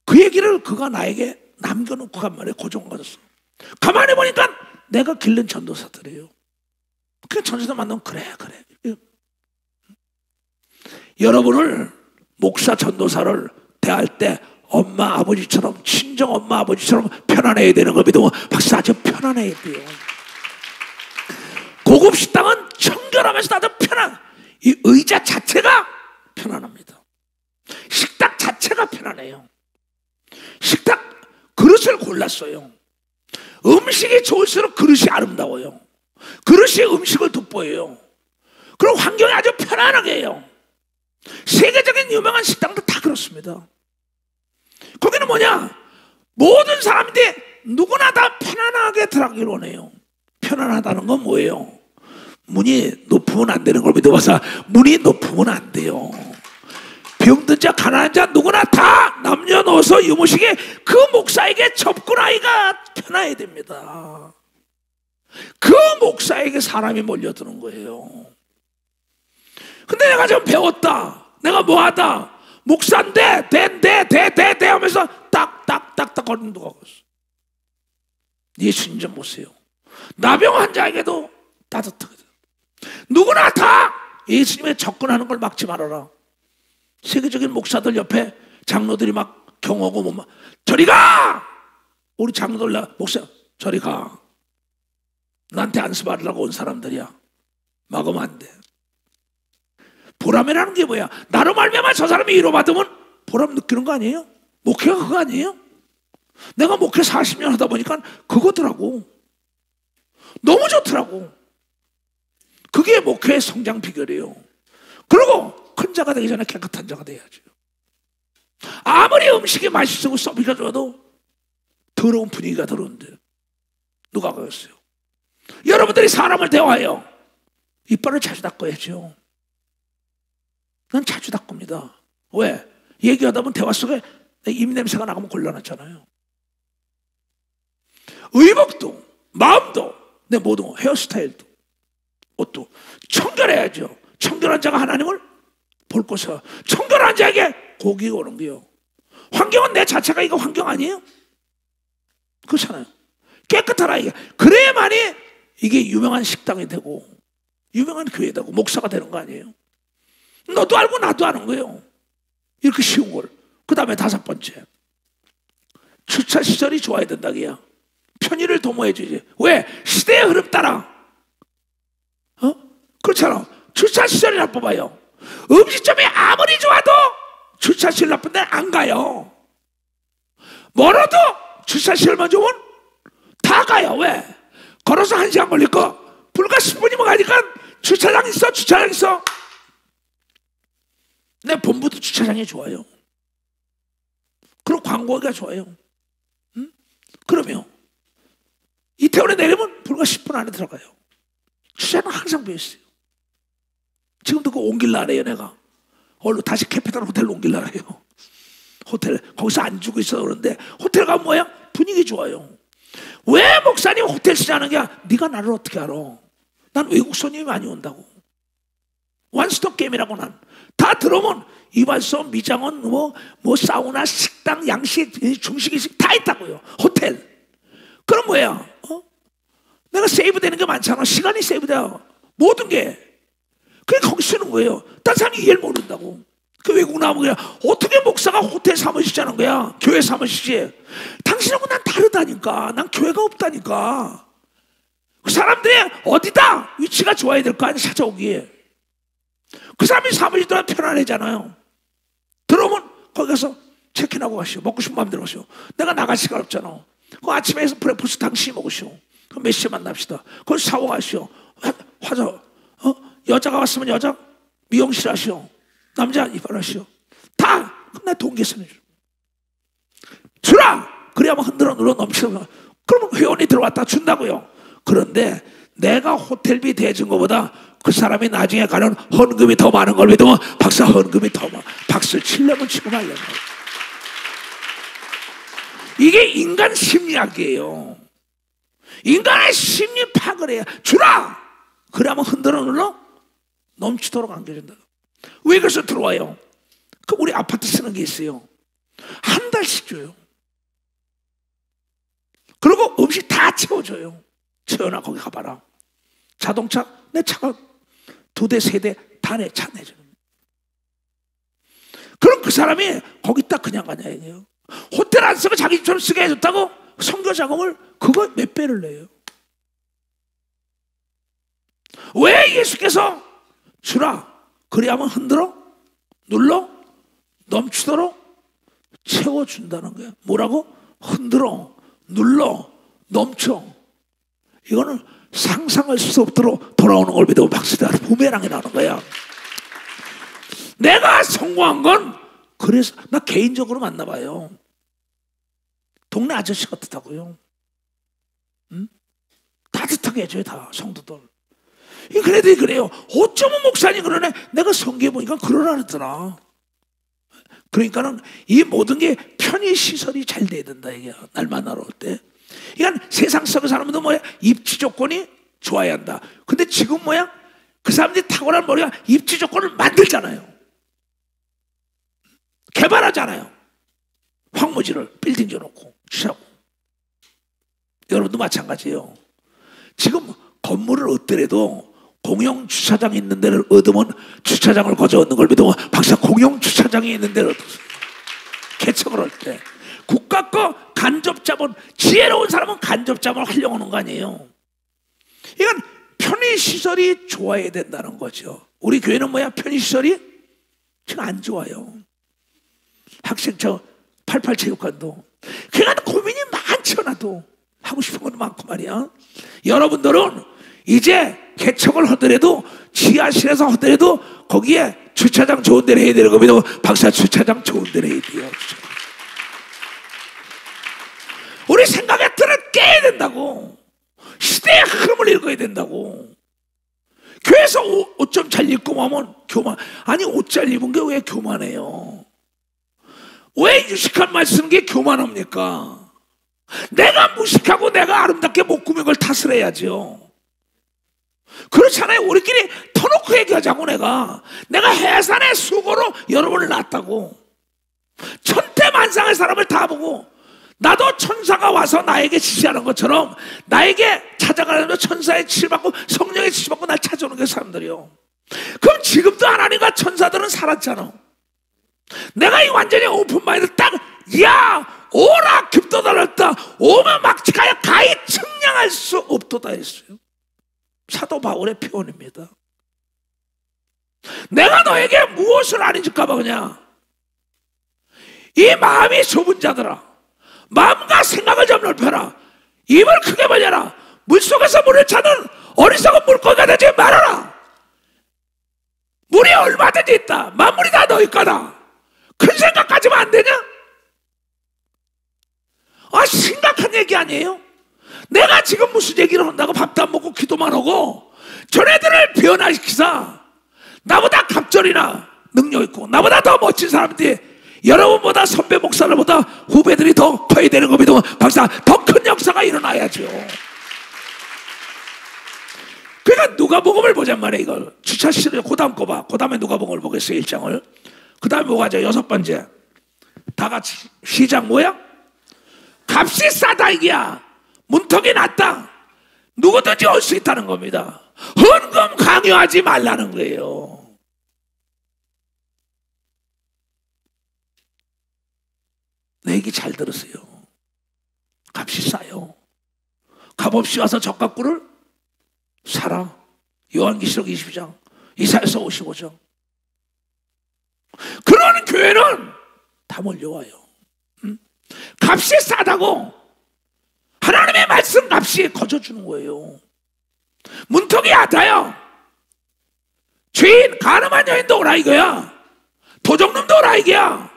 그 얘기를 그가 나에게 남겨놓고 간 말에 고정 가졌어. 가만히 보니까 내가 길른 전도사들이에요. 그 전도사 만나면 그래. 여러분을 목사 전도사를 대할 때 엄마 아버지처럼 친정 엄마 아버지처럼 편안해야 되는 걸 믿으면 박사 아주 편안해야 돼요. 고급 식당은 청결하면서 아주 편안. 이 의자 자체가 편안합니다. 식탁 자체가 편안해요. 식탁 그릇을 골랐어요. 음식이 좋을수록 그릇이 아름다워요. 그릇이 음식을 돋보여요. 그리고 환경이 아주 편안하게 해요. 세계적인 유명한 식당도 다 그렇습니다. 거기는 뭐냐? 모든 사람들이 누구나 다 편안하게 들어가기를 원해요. 편안하다는 건 뭐예요? 문이 높으면 안 되는 걸 믿어봐서 문이 높으면 안 돼요. 병든 자 가난한 자 누구나 다 남녀노소 유무식에 그 목사에게 접근하기가 편해야 됩니다. 그 목사에게 사람이 몰려드는 거예요. 근데 내가 좀 배웠다, 내가 뭐하다, 목사인데 대 하면서 딱딱딱딱 거리는 누가 있어. 예수님 좀 보세요. 나병 환자에게도 따뜻하거든. 누구나 다 예수님에 접근하는 걸 막지 말아라. 세계적인 목사들 옆에 장로들이 막 경호하고 뭐 저리 가! 우리 장로들 목사 저리 가. 나한테 안수 받으려고 온 사람들이야. 막으면 안 돼. 보람이라는 게 뭐야? 나로 말미암아 저 사람이 위로받으면 보람 느끼는 거 아니에요? 목회가 그거 아니에요? 내가 목회 40년 하다 보니까 그거더라고. 너무 좋더라고. 그게 목회의 성장 비결이에요. 그리고 큰 자가 되기 전에 깨끗한 자가 돼야죠. 아무리 음식이 맛있고 서비스가 좋아도 더러운 분위기가 들어오는데 누가 그랬어요? 여러분들이 사람을 대화해요. 이빨을 자주 닦아야죠. 난 자주 닦습니다. 왜? 얘기하다 보면 대화 속에 입냄새가 나가면 곤란하잖아요. 의복도, 마음도, 내 모든 거, 헤어스타일도, 옷도 청결해야죠. 청결한 자가 하나님을 볼 것이야. 청결한 자에게 복이 오는 거요. 환경은 내 자체가 이거 환경 아니에요? 그렇잖아요. 깨끗하라 이게. 그래야만이 이게 유명한 식당이 되고 유명한 교회 되고 목사가 되는 거 아니에요? 너도 알고 나도 아는 거예요. 이렇게 쉬운 걸. 그 다음에 5번째, 주차 시설이 좋아야 된다 그야. 편의를 도모해 주지. 왜? 시대의 흐름 따라. 그렇잖아. 주차 시설이 나빠봐요. 음식점이 아무리 좋아도 주차 시설 나쁜 데는 안 가요. 멀어도 주차 시설만 좋으면 다 가요. 왜? 걸어서 1시간 걸릴 거 불과 10분이면 가니까 주차장 있어. 주차장 있어. 내 본부도 주차장이 좋아요. 그리고 광고가 좋아요. 응? 그러면 이태원에 내리면 불과 10분 안에 들어가요. 주차장은 항상 비어있어요. 지금도 그 옮길라 그래요. 내가 얼른 다시 캐피탈 호텔로 옮길라 그래요. 호텔 거기서 안 주고 있어. 그런데 호텔 가면 뭐야? 분위기 좋아요. 왜 목사님 호텔 쓰자는 게 네가 나를 어떻게 알아? 난 외국 손님이 많이 온다고. 원스톱 게임이라고. 난 다 들어오면 이발소, 미장원, 뭐 사우나, 식당, 양식, 중식이식 다 있다고요. 호텔. 그럼 뭐야? 내가 세이브 되는 게 많잖아. 시간이 세이브 돼요. 모든 게. 그냥 거기 쓰는 거예요. 다른 사람이 이해를 모른다고. 그 외국 나오면 그냥 어떻게 목사가 호텔 사무실이라는 거야? 교회 사무실이지. 당신하고 난 다르다니까. 난 교회가 없다니까. 그 사람들이 어디다 위치가 좋아야 될 거 아니야, 찾아오기에. 그 사람이 사무실 들어가면 편안하잖아요. 들어오면 거기 가서 체크인하고 가시오. 먹고 싶은 마음대로 가시오. 내가 나갈 시간 없잖아. 그 아침에 해서 브레이크포스트 당신이 먹으시오. 그럼 몇 시에 만납시다. 거기서 샤워 가시오. 화장, 여자가 왔으면 여자 미용실 하시오. 남자 이발하시오. 다 그럼 내 돈 계산해 줘. 주라. 그래야만 흔들어 눌러 넘치는. 그러면 회원이 들어왔다 준다고요. 그런데 내가 호텔비 대준 것보다 그 사람이 나중에 가는 헌금이 더 많은 걸 믿으면 박사 헌금이 더 많아. 박수를 치려면 치고 말려면. 이게 인간 심리학이에요. 인간의 심리 파악을 해야. 주라. 그러면 흔들어 눌러 넘치도록 안겨준다. 왜 그래서 들어와요? 그 우리 아파트 쓰는 게 있어요. 한 달씩 줘요. 그리고 음식 다 채워줘요. 채워놔. 거기 가봐라. 자동차 내 차가 2대 3대 다 내 차 내주는. 그럼 그 사람이 거기 딱 그냥 가냐 이게요. 호텔 안 쓰고 자기 집처럼 쓰게 해줬다고 선교 자금을 그거 몇 배를 내요. 왜 예수께서 주라. 그래야만 흔들어 눌러 넘치도록 채워준다는 거야. 뭐라고? 흔들어 눌러 넘쳐. 이거는 상상할 수 없도록 돌아오는 걸 믿어. 박수다. 부메랑이 나오는 거야. 내가 성공한 건 그래서 나 개인적으로 만나봐요. 동네 아저씨 같다고요. 응? 따뜻하게 해줘요. 다 성도들. 그래도 그래요. 어쩌면 목사님 그러네. 내가 성경에 보니까 그러라더라. 그러니까는 이 모든 게 편의시설이 잘 돼야 된다. 이게 날 만나러 올 때. 그러니까 세상 속의 사람들도 뭐야? 입지 조건이 좋아야 한다. 근데 지금 뭐야? 그 사람들이 탁월한 머리가 입지 조건을 만들잖아요. 개발하잖아요. 황무지를 빌딩 줘놓고 주차고. 여러분도 마찬가지예요. 지금 건물을 얻더라도 공영 주차장이 있는 데를 얻으면 주차장을 거저 얻는 걸 믿으면 박사 공영 주차장이 있는 데를 얻었어요. 개척을 할 때 국가 거 간접자본, 지혜로운 사람은 간접자본을 하려고 하는 거 아니에요. 이건 편의시설이 좋아야 된다는 거죠. 우리 교회는 뭐야? 편의시설이 지금 안 좋아요. 학생처 88체육관도 그러니까 고민이 많죠. 나도 하고 싶은 건 많고 말이야. 여러분들은 이제 개척을 하더라도 지하실에서 하더라도 거기에 주차장 좋은 데를 해야 되는 겁니다. 박사 주차장 좋은 데를 해야 돼요. 우리 생각의 틀을 깨야 된다고. 시대의 흐름을 읽어야 된다고. 교회에서 옷 좀 잘 입고 하면 교만. 아니 옷 잘 입은 게 왜 교만해요? 왜 유식한 말씀인 게 교만합니까? 내가 무식하고 내가 아름답게 못 꾸민 걸 탓을 해야죠. 그렇잖아요. 우리끼리 터놓고 얘기하자고. 내가 해산의 수고로 여러분을 낳았다고. 천태만상의 사람을 다 보고 나도 천사가 와서 나에게 지시하는 것처럼 나에게 찾아가려면 천사의 지시받고 성령의 지시받고 날 찾아오는 게 사람들이요. 그럼 지금도 하나님과 천사들은 살았잖아. 내가 이 완전히 오픈마인드 딱, 야 오라 깊도다 넓다 오면 막직하여 가히 측량할 수 없도다 했어요. 사도 바울의 표현입니다. 내가 너에게 무엇을 안 해줄까봐 그냥 이 마음이 좁은 자들아, 마음과 생각을 좀 넓혀라. 입을 크게 벌려라. 물속에서 물을 찾는 어리석은 물고기가 되지 말아라. 물이 얼마든지 있다. 만물이 다 너희 거다. 큰 생각 가지면 안 되냐? 심각한 얘기 아니에요? 내가 지금 무슨 얘기를 한다고 밥도 안 먹고 기도만 하고 전애들을 변화시키사 나보다 갑절이나 능력 있고 나보다 더 멋진 사람들이 여러분보다 선배 목사들보다 후배들이 더 커야 되는 겁니다. 박사, 더 큰 역사가 일어나야죠. 그러니까 누가복음을 보잔 말이에요. 이걸 주차시를 그 다음 거 봐. 그 다음에 누가복음을 보겠어요. 1장을. 그 다음에 뭐가죠? 6번째. 다 같이 시작 뭐야? 값이 싸다 이게야. 문턱이 낮다. 누구든지 올 수 있다는 겁니다. 헌금 강요하지 말라는 거예요. 내 얘기 잘 들으세요. 값이 싸요. 값없이 와서 젖가꾸를 사라. 요한계시록 20장, 이사야서 55장. 그런 교회는 다 몰려와요. 값이 싸다고 하나님의 말씀 값이 거저주는 거예요. 문턱이 얕아요. 죄인, 가늠한 여인도 오라 이거야. 도적놈도 오라 이게야.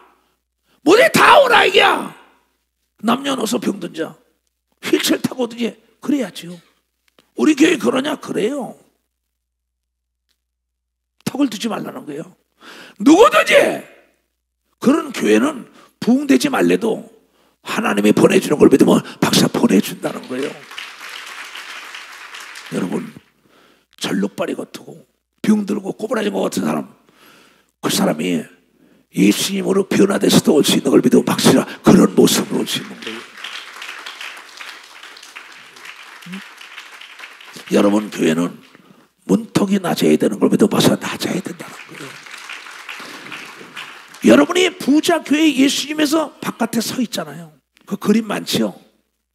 모두 다 오라 이게야. 남녀노소 병든 자 휠체어 타고 오든지 그래야지요. 우리 교회 그러냐? 그래요. 턱을 두지 말라는 거예요. 누구든지 그런 교회는 부흥되지 말래도 하나님이 보내주는 걸 믿으면 박사 보내준다는 거예요. 여러분, 절룩발이 같고 병들고 꼬부라진 것 같은 사람, 그 사람이 예수님으로 변화돼서도 올 수 있는 걸 믿으면 박사 그런 모습으로 올 수 있는 거예요. 여러분 교회는 문턱이 낮아야 되는 걸 믿어 봐서 낮아야 된다는 거예요. 여러분이 부자 교회 예수님에서 바깥에 서 있잖아요. 그 그림 많지요?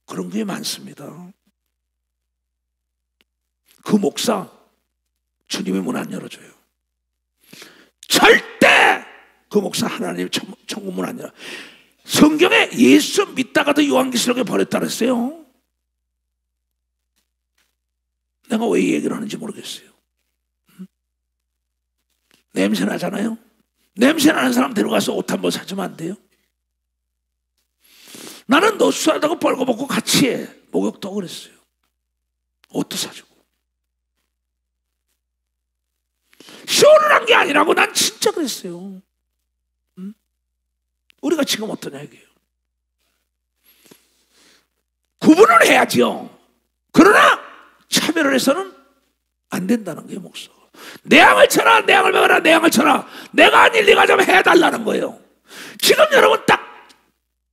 그런 게 많습니다. 그 목사 주님의 문 안 열어줘요. 절대 그 목사 하나님 천국 문 안 열어. 성경에 예수 믿다가도 요한계시록에 버렸다 그랬어요. 내가 왜 이 얘기를 하는지 모르겠어요. 냄새 나잖아요. 냄새 나는 사람 데려가서 옷 한 번 사주면 안 돼요? 나는 노수하다고 벌거벗고 같이 해. 목욕도 그랬어요. 옷도 사주고. 쇼를 한 게 아니라고 난 진짜 그랬어요. 우리가 지금 어떠냐 이게요. 구분을 해야지요. 그러나 차별을 해서는 안 된다는 게 목소리. 내 양을 쳐라, 내 양을 먹어라, 내 양을 쳐라. 내가 아닐 리가 좀 해달라는 거예요. 지금 여러분 딱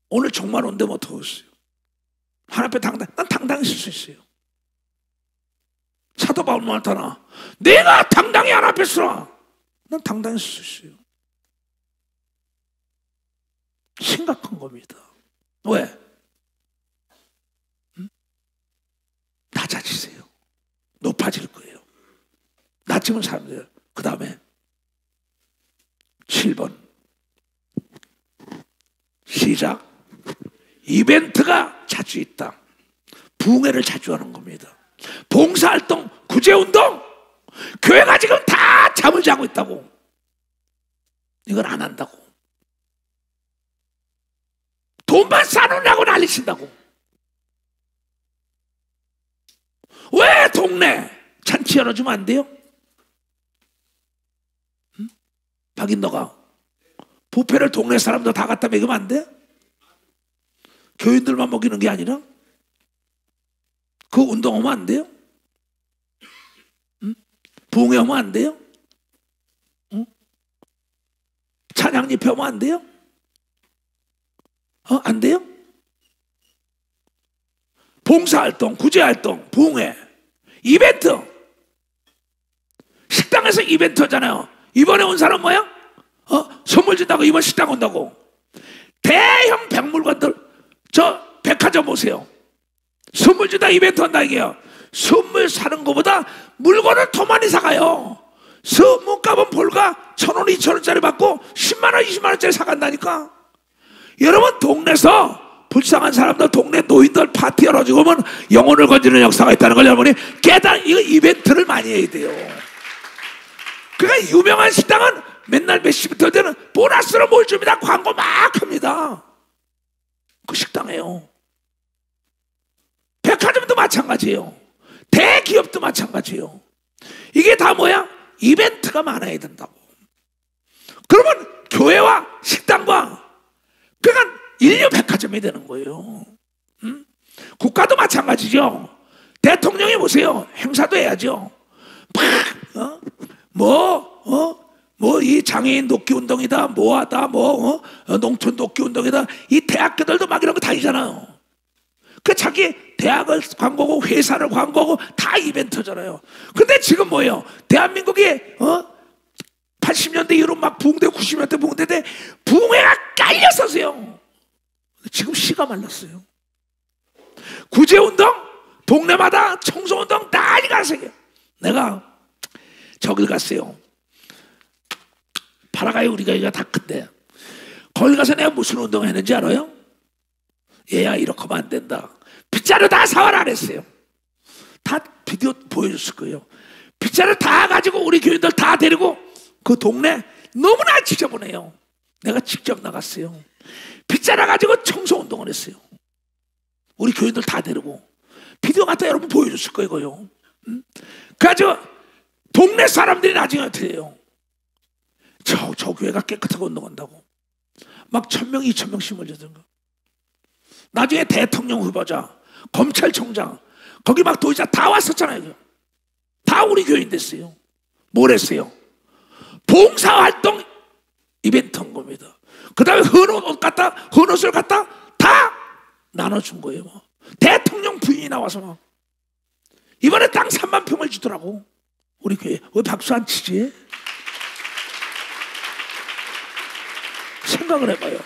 오늘 정말 온데 못 하겠어요. 하나님 앞에 난 당당히 쓸 수 있어요. 사도 바울 말하잖아. 내가 당당히 하나님 앞에 서라. 난 당당히 쓸 수 있어요. 심각한 겁니다. 왜? 낮아지세요. 높아질 거예요. 낮으면 사람들. 그 다음에 7번 시작. 이벤트가 자주 있다. 부흥회를 자주 하는 겁니다. 봉사활동, 구제운동. 교회가 지금 다 잠을 자고 있다고. 이걸 안 한다고. 돈만 싸놓으려고 난리친다고. 왜 동네 잔치 열어주면 안 돼요? 박인도가 뷔페를 동네 사람도 다 갖다 먹이면 안 돼? 교인들만 먹이는 게 아니라 그 운동하면 안 돼요? 응? 부흥회하면 안 돼요? 응? 찬양 집회하면 안 돼요? 안 돼요? 봉사활동, 구제활동, 부흥회, 이벤트. 식당에서 이벤트 하잖아요. 이번에 온 사람 뭐야? 선물 준다고 이번 식당 온다고. 대형 백물관들, 저 백화점 보세요. 선물 준다 이벤트 한다 이게요. 선물 사는 것보다 물건을 더 많이 사가요. 선물값은 볼가 1,000원, 2,000원짜리 받고 10만원, 20만원짜리 사간다니까. 여러분 동네에서 불쌍한 사람들, 동네 노인들 파티 열어주고 오면 영혼을 건지는 역사가 있다는 걸 여러분이 이거 이벤트를 많이 해야 돼요. 그러니까 유명한 식당은 맨날 몇 시부터 되는 보너스로 뭘 줍니다. 광고 막 합니다. 그 식당에요. 백화점도 마찬가지예요. 대기업도 마찬가지예요. 이게 다 뭐야? 이벤트가 많아야 된다고. 그러면 교회와 식당과 그러니까 인류 백화점이 되는 거예요. 국가도 마찬가지죠. 대통령이 보세요. 행사도 해야죠. 이 장애인 돕기 운동이다, 뭐하다, 농촌 돕기 운동이다. 이 대학교들도 막 이런 거 다니잖아요. 그 자기 대학을 광고고 회사를 광고고 다 이벤트잖아요. 근데 지금 뭐예요? 대한민국이 80년대 이후로 막 부흥되고 90년대 부흥되는데 부흥회가 깔렸었어요. 지금 씨가 말랐어요. 구제운동, 동네마다 청소운동 난리가 났어요. 내가 저길 갔어요. 파라과이 우리가 이거 다 큰데 거기 가서 내가 무슨 운동을 했는지 알아요? 얘야 이렇게 하면 안 된다. 빗자루 다 사와라 그랬어요. 다 비디오 보여줬을 거예요. 빗자루 다 가지고 우리 교인들 다 데리고 그 동네 너무나 지저분해요. 내가 직접 나갔어요. 빗자루 가지고 청소운동을 했어요. 우리 교인들 다 데리고 비디오 갖다 여러분 보여줬을 거예요. 그거요. 그래가지고 동네 사람들이 나중에 어떻게 해요? 저 교회가 깨끗하게 운동한다고 막 1,000명, 2,000명 심어주던가. 나중에 대통령 후보자, 검찰총장 거기 막 도지사 다 왔었잖아요. 다 우리 교인 됐어요. 뭘 했어요? 봉사활동 이벤트 한 겁니다. 그 다음에 헌옷을 갖다 다 나눠준 거예요. 대통령 부인이 나와서 막 이번에 땅 3만 평을 주더라고. 우리 교회. 왜 박수 안 치지? 생각을 해봐요.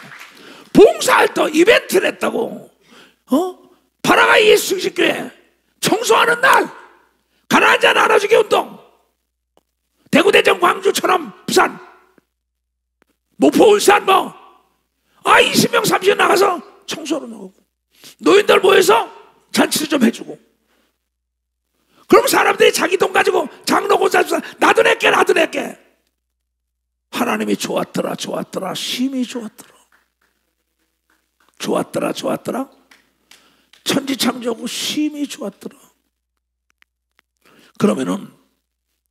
봉사활동 이벤트를 했다고. 파라과이 예수식교회 청소하는 날 가난한 자 나눠주기 운동. 대구, 대전, 광주, 천안, 부산, 목포, 울산 20명, 30명 나가서 청소를 하고 노인들 모여서 잔치를 좀 해주고. 그럼 사람들이 자기 돈 가지고 장로 고사 나도 낼게 나도 낼게. 하나님이 좋았더라 좋았더라 심히 좋았더라 좋았더라 좋았더라 천지창조하고 심히 좋았더라. 그러면은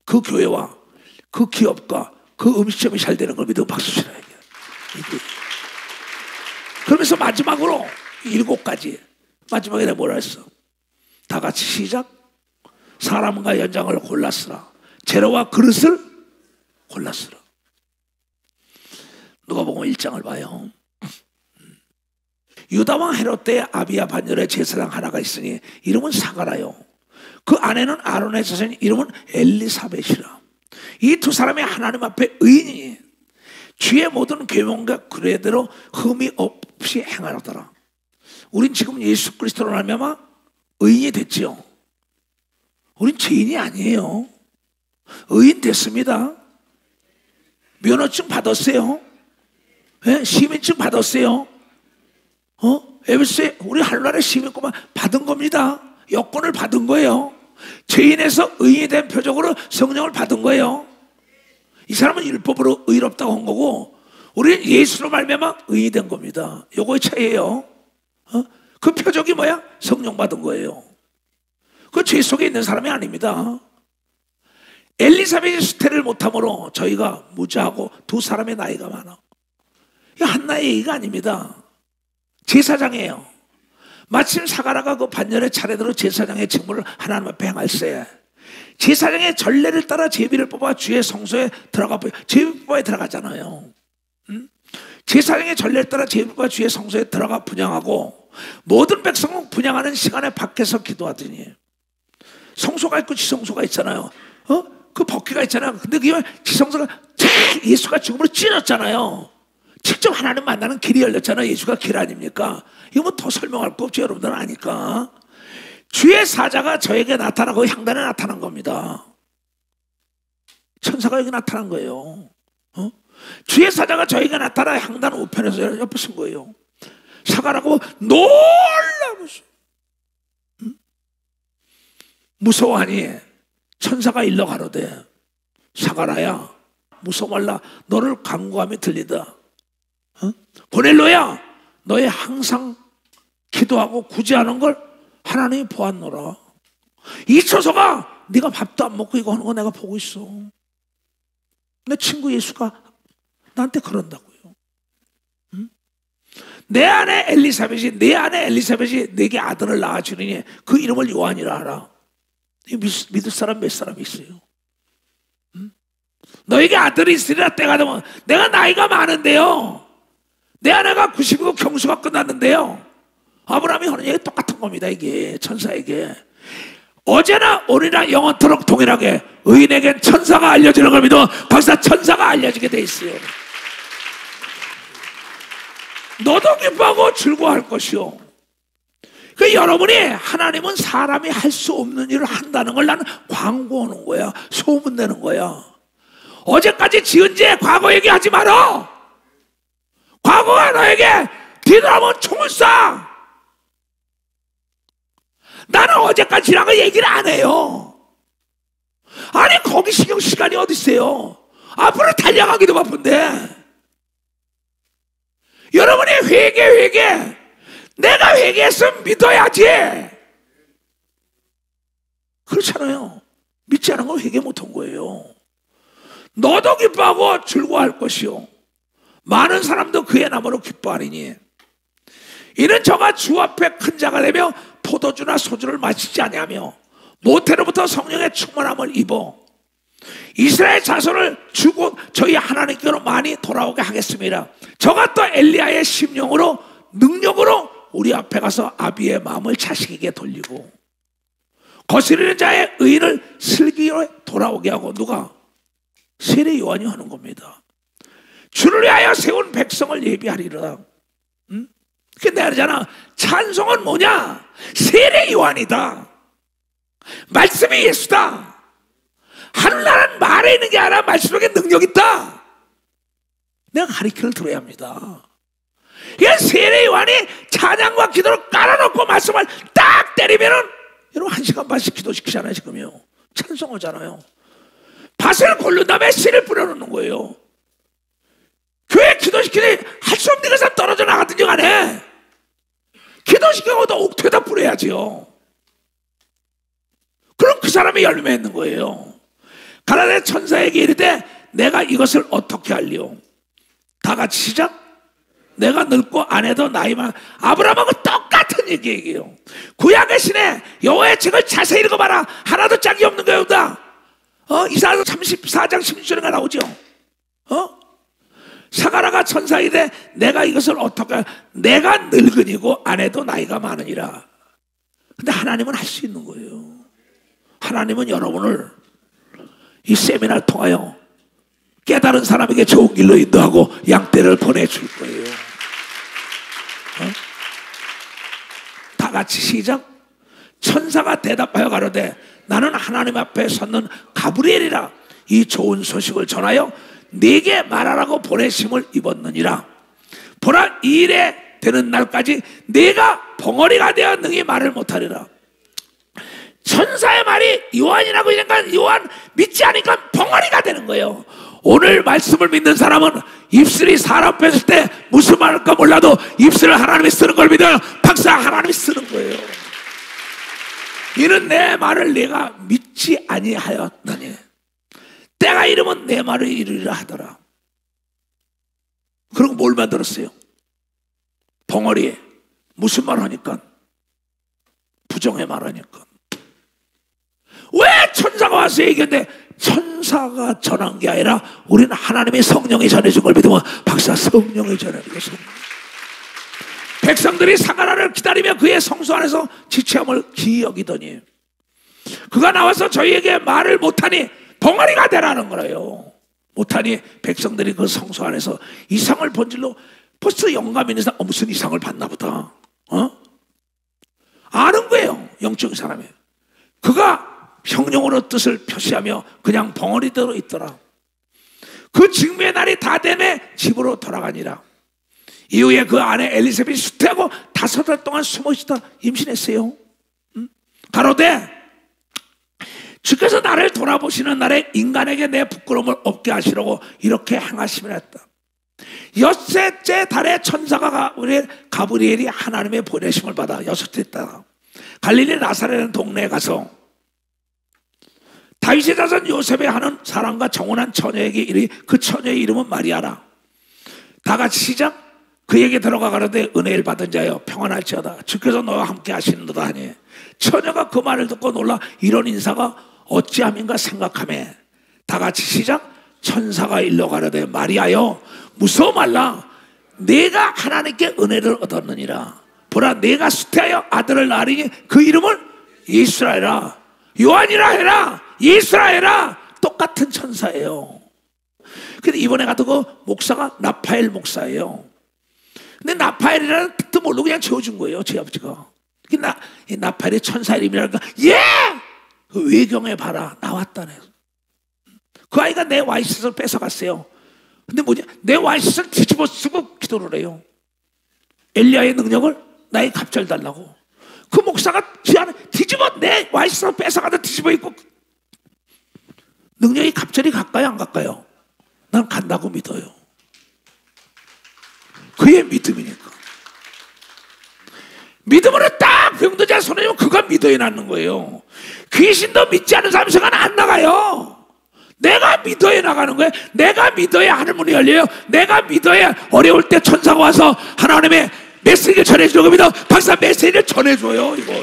그 교회와 그 기업과 그 음식점이 잘 되는 걸 믿고 박수 치라야 돼. 그러면서 마지막으로 7가지 마지막에 내가 뭐라 했어? 다 같이 시작. 사람과 연장을 골랐으라. 재료와 그릇을 골랐으라. 누가복음 1장을 봐요. 유다왕 헤롯 때 아비야 반열에 제사장 하나가 있으니 이름은 사가라요. 그 아내는 아론의 자손 이름은 엘리사벳이라. 이 두 사람이 하나님 앞에 의인이니 주의 모든 계명과 규례대로 흠이 없이 행하더라. 우린 지금 예수 그리스도로 말미암아 의인이 됐지요. 우린 죄인이 아니에요. 의인 됐습니다. 면허증 받았어요. 네? 시민증 받았어요. 에베소에 우리 하늘나라의 시민권만 받은 겁니다. 여권을 받은 거예요. 죄인에서 의인이 된 표적으로 성령을 받은 거예요. 이 사람은 율법으로 의롭다고 한 거고 우리는 예수로 말미암아 의인이 된 겁니다. 요거의 차이예요. 그 표적이 뭐야? 성령 받은 거예요. 그 죄 속에 있는 사람이 아닙니다. 엘리사벳이 수태를 못함으로 저희가 무지하고 두 사람의 나이가 많아. 이 한나의 얘기가 아닙니다. 제사장이에요. 마침 사가랴가 그 반년의 차례대로 제사장의 직무를 하나님 앞에 행할세. 제사장의 전례를 따라 제비를 뽑아 주의 성소에 들어가, 제비 뽑아에 들어가잖아요. 제사장의 전례를 따라 제비 뽑아 주의 성소에 들어가 분향하고, 모든 백성은 분향하는 시간에 밖에서 기도하더니, 성소가 있고 지성소가 있잖아요. 그 법궤가 있잖아요. 근데 그 지성소가 예수가 죽음으로 찢어졌잖아요. 직접 하나님 만나는 길이 열렸잖아요. 예수가 길 아닙니까? 이거 뭐 더 설명할 거 없죠. 여러분들은 아니까. 주의 사자가 저에게 나타나고 향단에 나타난 겁니다. 천사가 여기 나타난 거예요. 주의 사자가 저에게 나타나 향단 우편에서 옆에 쓴 거예요. 사가라고 놀라면서 무서워하니 천사가 일러 가로되 사가라야 무서워 말라. 너를 간구함이 들리다. 고넬로야 너의 항상 기도하고 구제하는 걸 하나님이 보았노라. 이 처소가 네가 밥도 안 먹고 이거 하는 거 내가 보고 있어. 내 친구 예수가 나한테 그런다고요. 내 아내 엘리사벳이 내게 아들을 낳아주느니 그 이름을 요한이라 하라. 믿을 사람 몇 사람이 있어요? 너에게 아들이 있으리라. 때가 되면, 내가 나이가 많은데요, 내 아내가 90이고 경수가 끝났는데요, 아브라함이 하는 얘기 똑같은 겁니다. 이게 천사에게 어제나 오늘이나 영원토록 동일하게 의인에겐 천사가 알려지는 걸 믿어 거기서 천사가 알려지게 돼 있어요. 너도 기뻐하고 즐거워할 것이요. 그 여러분이, 하나님은 사람이 할 수 없는 일을 한다는 걸 나는 광고하는 거야. 소문내는 거야. 어제까지 지은 죄 과거 얘기하지 마라. 과거가 너에게 뒤돌아보면 총을 쏴. 나는 어제까지 지난 거 얘기를 안 해요. 아니 거기 신경 시간이 어디 있어요. 앞으로 달려가기도 바쁜데. 여러분이 회개 내가 회개했으면 믿어야지. 그렇잖아요. 믿지 않은 건 회개 못한 거예요. 너도 기뻐하고 즐거워할 것이요 많은 사람도 그의 나무로 기뻐하리니 이는 저가 주 앞에 큰 자가 되며 포도주나 소주를 마시지 아니하며 모태로부터 성령의 충만함을 입어 이스라엘 자손을 주고 저희 하나님께로 많이 돌아오게 하겠습니다. 저가 또 엘리야의 심령으로 능력으로 우리 앞에 가서 아비의 마음을 자식에게 돌리고 거스르는 자의 의인을 슬기로 돌아오게 하고. 누가? 세례 요한이 하는 겁니다. 주를 위하여 세운 백성을 예비하리라. 그게 내가 그러잖아. 찬송은 뭐냐? 세례 요한이다. 말씀이 예수다. 하늘나라는 말에 있는 게 아니라 말씀 속에 능력이 있다. 내가 가르침을 들어야 합니다. 이게 세례 요한이 찬양과 기도를 깔아놓고 말씀을 딱 때리면은 여러분 1시간 반씩 기도시키잖아요. 지금요. 찬송하잖아요. 밭을 고른 다음에 씨를 뿌려놓는 거예요. 교회 기도시키니 할 수 없는 것은 떨어져 나가든지 간에 기도시키고도 옥토에다 뿌려야지요. 그럼 그 사람이 열매 있는 거예요. 가나안의 천사에게 이르되 내가 이것을 어떻게 할리요? 다 같이 시작. 내가 늙고 아내도 나이만. 아브라함하고 똑같은 얘기예요. 구약의 신에 여호와의 책을 자세히 읽어봐라. 하나도 짝이 없는 거예요. 이사야 34장 16절에 나오죠. 사가랴가 천사이되 내가 이것을 어떻게, 내가 늙은이고 아내도 나이가 많으니라. 근데 하나님은 할 수 있는 거예요. 하나님은 여러분을 이 세미나를 통하여 깨달은 사람에게 좋은 길로 인도하고 양떼를 보내줄 거예요. 다 같이 시작. 천사가 대답하여 가로되 나는 하나님 앞에 섰는 가브리엘이라. 이 좋은 소식을 전하여 네게 말하라고 보내심을 입었느니라. 보라, 이 일에 되는 날까지 네가 벙어리가 되어 능히 말을 못하리라. 천사의 말이 요한이라고 하니까 요한 믿지 않으니까 벙어리가 되는 거예요. 오늘 말씀을 믿는 사람은 입술이 사람 뺐을 때 무슨 말 할까 몰라도 입술을 하나님이 쓰는 걸 믿어요. 박사 하나님이 쓰는 거예요. 이는 내 말을 내가 믿지 아니하였나니 때가 이르면 내 말을 이루리라 하더라. 그리고 뭘 만들었어요? 벙어리에 무슨 말 하니까? 부정의 말 하니까. 왜 천사가 와서 얘기했는데 천사가 전한 게 아니라 우리는 하나님의 성령이 전해준 걸 믿으면 박사 성령이 전해준 게 성령. 백성들이 사가라를 기다리며 그의 성소 안에서 지체함을 기이 여기더니 그가 나와서 저희에게 말을 못하니 벙어리가 되라는 거예요. 못하니 백성들이 그 성소 안에서 이상을 본 줄로 벌써 영감 있는 사람 무슨 이상을 봤나 보다. 아는 거예요. 영적인 사람이. 그가 성령으로 뜻을 표시하며 그냥 벙어리대로 있더라. 그 징계의 날이 다 되매 집으로 돌아가니라. 이후에 그 아내 엘리사벳이 수태하고 5달 동안 숨어있다 임신했어요. 가로되 주께서 나를 돌아보시는 날에 인간에게 내 부끄러움을 없게 하시려고 이렇게 행하심이라 했다. 6째 달에 천사가 가브리엘이 하나님의 보내심을 받아 6째 달 갈릴리 나사렛이라는 동네에 가서 다윗의 자손 요셉에 하는 사람과 정혼한 처녀에게 이르니 그 처녀의 이름은 마리아라. 다 같이 시작. 그에게 들어가 가로되 은혜를 받은 자여 평안할지어다 주께서 너와 함께 하시는도다 하니 처녀가 그 말을 듣고 놀라 이런 인사가 어찌함인가 생각하며 다 같이 시작. 천사가 일러 가로되 마리아여 무서워 말라 내가 하나님께 은혜를 얻었느니라. 보라 내가 수태하여 아들을 낳으리니 그 이름을 예수라 해라. 요한이라 해라. 예수라 해라. 똑같은 천사예요. 근데 이번에 가도 그 목사가 나파엘 목사예요. 근데 나파엘이라는 뜻도 모르고 그냥 지어준 거예요. 제 아버지가. 나파엘이 천사 이름이라니까 그 외경에 봐라 나왔다네. 그 아이가 내 와이셔츠를 뺏어갔어요. 근데 뭐냐 내 와이셔츠를 뒤집어 쓰고 기도를 해요. 엘리야의 능력을 나에게 갑절 달라고. 그 목사가 뒤집어 내 와이셔츠를 뺏어가다 뒤집어 입고 능력이 갑절이 갈까요 안 갈까요? 난 간다고 믿어요. 그의 믿음이니까. 믿음으로 딱 병든 자 손에 쥐면 그가 믿어야 낫는 거예요. 귀신도 믿지 않는 사람 생각 안 나가요. 내가 믿어야 나가는 거예요. 내가 믿어야 하늘문이 열려요. 내가 믿어야 어려울 때 천사가 와서 하나님의 메시지를 전해주려고 믿어. 박사 메시지를 전해줘요. 이걸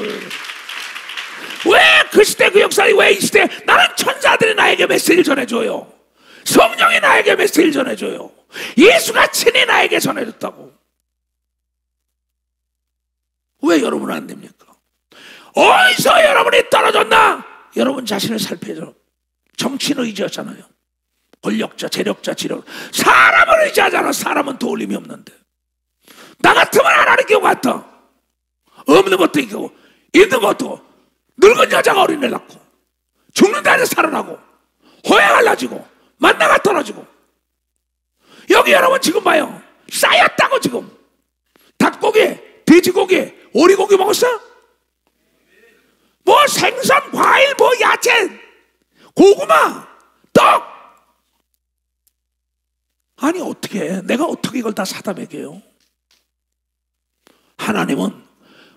왜 그 시대 그 역사에 왜 이 시대에 나는 천사들이 나에게 메시지를 전해줘요. 성령이 나에게 메시지를 전해줘요. 예수가 친히 나에게 전해줬다고. 왜 여러분은 안 됩니까? 어디서 여러분이 떨어졌나? 여러분 자신을 살펴줘. 정치는 의지하잖아요. 권력자, 재력자, 지력. 사람을 의지하잖아. 사람은 도울림이 없는데. 나 같으면 하나님께 왔다. 없는 것도 이기고 있는 것도 늙은 여자가 어린애 낳고 죽는 데서 살아나고 호야가 날라지고 만나가 떨어지고. 여기 여러분 지금 봐요. 쌓였다고 지금. 닭고기, 돼지고기, 오리고기 먹었어? 뭐 생선, 과일, 뭐 야채, 고구마, 떡. 아니 어떻게 내가 어떻게 이걸 다 사다 먹여요? 하나님은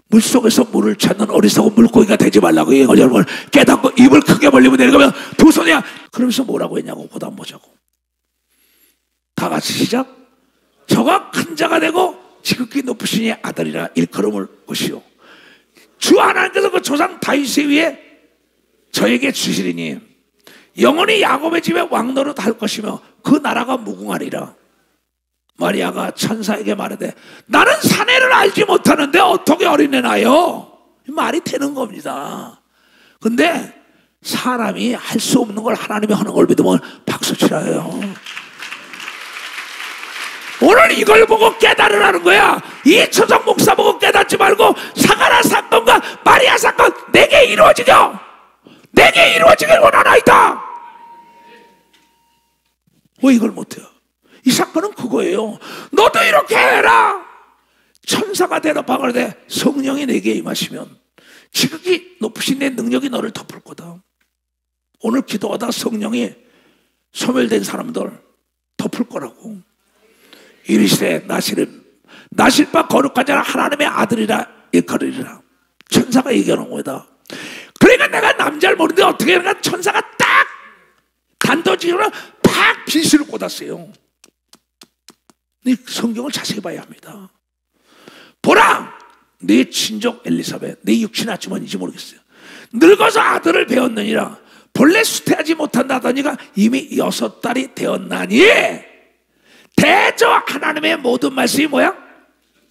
물속에서 물을 찾는 어리석은 물고기가 되지 말라고 이걸 여러분 깨닫고 입을 크게 벌리고 내려가면 두 손이야. 그러면서 뭐라고 했냐고 보다 보자고. 다 같이 시작. 저가 큰 자가 되고 지극히 높으신 이의 아들이라 일컬음을 것이요 주 하나님께서 그 조상 다윗의 위에 저에게 주시리니 영원히 야곱의 집에 왕노릇 할 것이며 그 나라가 무궁하리라. 마리아가 천사에게 말하되 나는 사내를 알지 못하는데 어떻게 어린애 낳아요? 말이 되는 겁니다. 근데 사람이 할 수 없는 걸 하나님이 하는 걸 믿으면 박수치라요. 오늘 이걸 보고 깨달으라는 거야. 이초성 목사 보고 깨닫지 말고 사가라 사건과 마리아 사건 내게 이루어지죠. 내게 이루어지길 원하나이다. 왜 이걸 못해요? 이 사건은 그거예요. 너도 이렇게 해라. 천사가 대답하거나 돼. 성령이 내게 임하시면 지극히 높으신 내 능력이 너를 덮을 거다. 오늘 기도하다 성령이 소멸된 사람들 덮을 거라고. 이르시되 나실 바 거룩한 자는 하나님의 아들이라 일컬으리라. 천사가 얘기하는 거다. 그러니까 내가 남자를 모르는데 어떻게 하는가 천사가 딱 단도직입으로 팍 빛을 꽂았어요. 네 성경을 자세히 봐야 합니다. 보라, 네 친족 엘리사벳, 네 육친 아주머니인지 모르겠어요. 늙어서 아들을 배웠느니라. 본래 수태하지 못한다더니가 이미 6달이 되었나니 대저 하나님의 모든 말씀이 뭐야?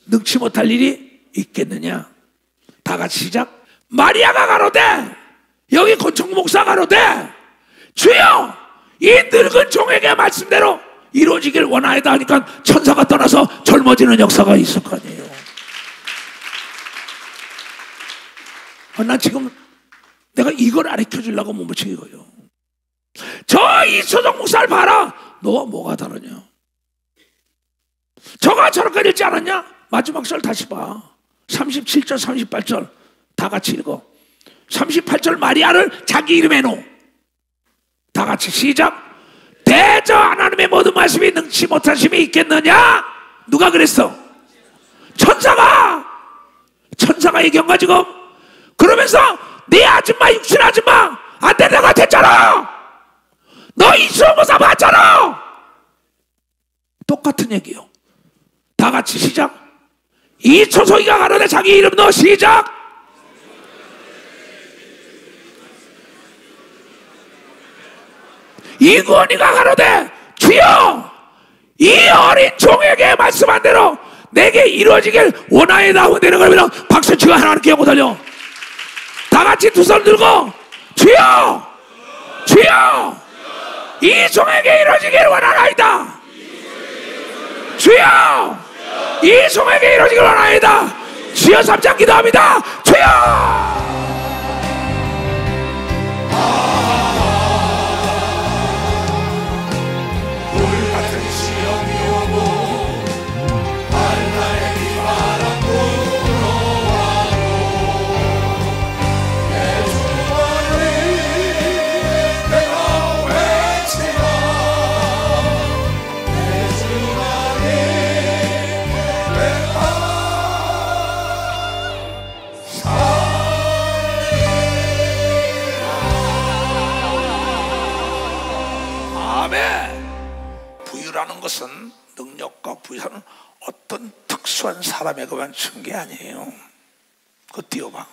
능치 못할 일이 있겠느냐. 다 같이 시작. 마리아가 가로되, 여기 권총 목사 가로되, 주여 이 늙은 종에게 말씀대로 이루어지길 원하였다 하니까 천사가 떠나서 젊어지는 역사가 있을 거 아니에요. 난 지금 내가 이걸 가르쳐 주려고 몸부치는 거예요. 저 이소정 목사를 봐라. 너와 뭐가 다르냐? 저가 저렇게 읽지 않았냐? 마지막 절 다시 봐. 37절 38절 다 같이 읽어. 38절 마리아를 자기 이름에 놓. 다 같이 시작. 대저 하나님의 모든 말씀이 능치 못하심이 있겠느냐? 누가 그랬어? 천사가 얘기한 거야 지금. 그러면서 네 아줌마 육신 아줌마 안 될 것 같았잖아. 너 이수호모사 봤잖아. 똑같은 얘기요. 다 같이 시작. 이 초소이가 가로되 자기 이름 넣어. 시작. 이구원이가 가로되 주여 이 어린 종에게 말씀한 대로 내게 이루어지길 원하여다 하고 되는 거면 박수 치고 하나님께 영광 돌려. 다 같이 두 손 들고 주여 주여 이 종에게 이루어지길 원하나이다. 주여 이 종에게 이루어지길 원하나이다. 주여 삼장 기도합니다. 주여. 부유라는 것은 능력과 부유는 어떤 특수한 사람에게만 준 게 아니에요. 그거 띄워봐.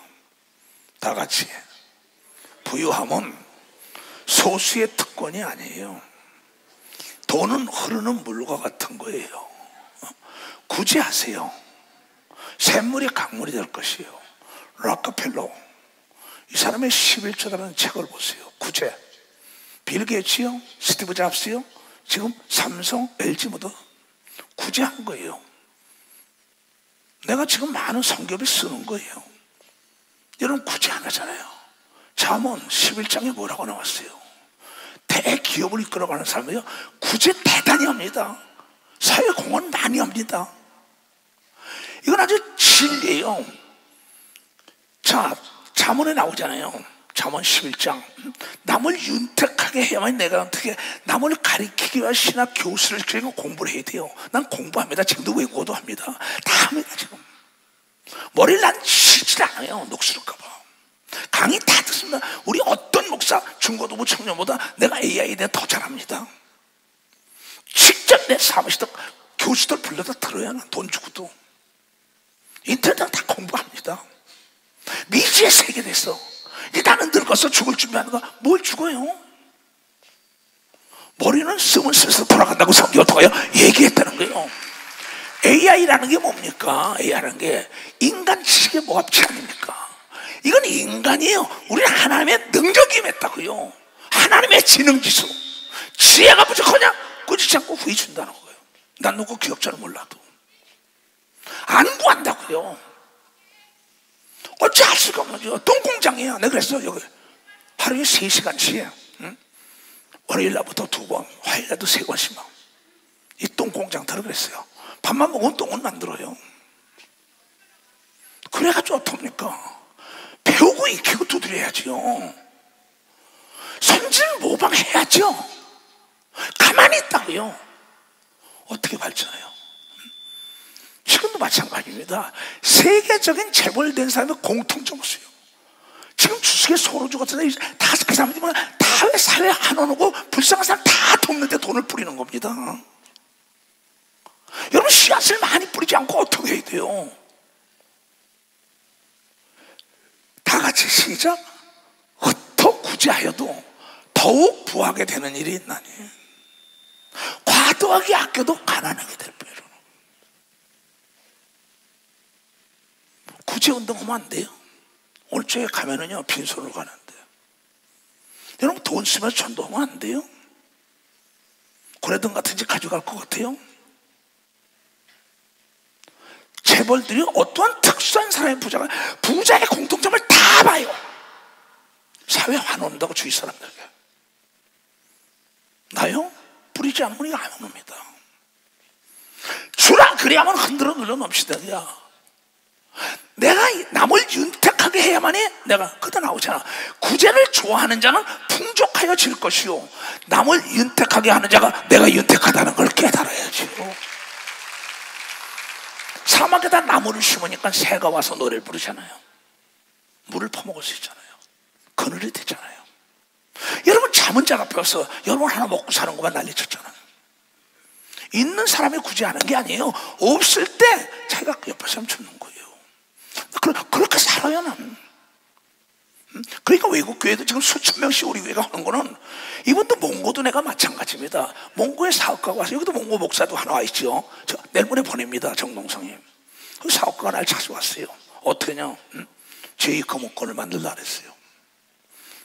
다 같이. 부유함은 소수의 특권이 아니에요. 돈은 흐르는 물과 같은 거예요. 구제하세요. 샘물이 강물이 될 것이에요. 락커펠러, 이 사람의 11조라는 책을 보세요. 구제. 빌 게이츠요, 스티브 잡스요, 지금 삼성, LG 모두 구제한 거예요. 내가 지금 많은 성경을 쓰는 거예요. 여러분 구제 안 하잖아요. 잠언 11장에 뭐라고 나왔어요? 대기업을 이끌어가는 사람이요 구제 대단히 합니다. 사회공헌 많이 합니다. 이건 아주 진리예요. 자, 잠언에 나오잖아요. 잠언 11장. 남을 윤택하게 해야만 내가 어떻게 남을 가리키기 위한 신학 교수를 지금 공부를 해야 돼요. 난 공부합니다. 지금도 외고도 합니다. 다 합니다 지금. 머리를 난 치질 않아요. 녹슬을까봐. 강의 다 듣습니다. 우리 어떤 목사 중고등부 청년보다 내가 AI에 대해 더 잘합니다. 직접 내 사무실도 교수들 불러다 들어야 난 돈 주고도. 인터넷 다 공부합니다. 미지의 세계 됐어. 이제 나는 늙어서 죽을 준비하는 거. 뭘 죽어요? 머리는 쓰면 쓸수록 돌아간다고 성경을 통하여 얘기했다는 거예요. AI라는 게 뭡니까? AI라는 게 인간 지식의 모합체 아닙니까? 이건 인간이에요. 우리는 하나님의 능력이 임했다고요. 하나님의 지능지수. 지혜가 부족하냐? 꾸짖지 않고 후회 준다는 거예요. 난 누구 기억자를 몰라도 안 구한다고요. 어찌 할 수가 없죠. 똥공장이야. 내가 그랬어. 여기 하루에 3시간씩 응? 월요일 날부터 2번, 화요일 날도 3번씩만 이 똥공장 들어 그랬어요. 밥만 먹으면 똥은 만들어요. 그래가지고 어떡합니까? 배우고 익히고 두드려야죠. 선진 모방해야죠. 가만히 있다고요. 어떻게 발전해요? 지금도 마찬가지입니다. 세계적인 재벌된 사람의 공통점이 있어요. 지금 주식에 소로주 같은 다 그 사람들이 다 사회에 안 오고 불쌍한 사람 다 돕는데 돈을 뿌리는 겁니다. 여러분, 씨앗을 많이 뿌리지 않고 어떻게 해야 돼요? 다 같이 시작. 어떠 구제하여도 더욱 부하게 되는 일이 있나니 과도하게 아껴도 가난하게 될 뿐이라. 구제운동 하면 안 돼요. 오늘 저에 가면은요 빈손으로 가는데, 여러분 돈 쓰면서 전도하면 안 돼요. 고래등 같은 집 가져갈 것 같아요? 재벌들이 어떠한 특수한 사람의 부자의 공통점을 다 봐요. 사회 환원한다고 주위 사람들에게. 나요? 뿌리지 않으면 이거 안 옵니다. 주라 그래야만 흔들어 눌러 넘치다야. 내가 남을 윤택하게 해야만이 내가 그다 나오잖아. 구제를 좋아하는 자는 풍족하여 질 것이요, 남을 윤택하게 하는 자가 내가 윤택하다는 걸 깨달아야지요. 사막에다 나무를 심으니까 새가 와서 노래를 부르잖아요. 물을 퍼먹을 수 있잖아요. 그늘이 되잖아요. 여러분 잠은 자가 펴서 여러분 하나 먹고 사는 것만 난리쳤잖아요. 있는 사람이 구제하는 게 아니에요. 없을 때 자기가 옆에 사람 주는 거예요. 그렇게 살아요 나는. 그러니까 외국 교회도 지금 수천 명씩 우리 교회가 하는 거는, 이분도 몽고도 내가 마찬가지입니다. 몽고에 사업가가 와서, 여기도 몽고 목사도 하나 와 있죠. 저 내일 모레 보냅니다. 정동성님. 그 사업가가 날 찾아왔어요. 어떻게냐? 제2 금융권을 만들라 그랬어요.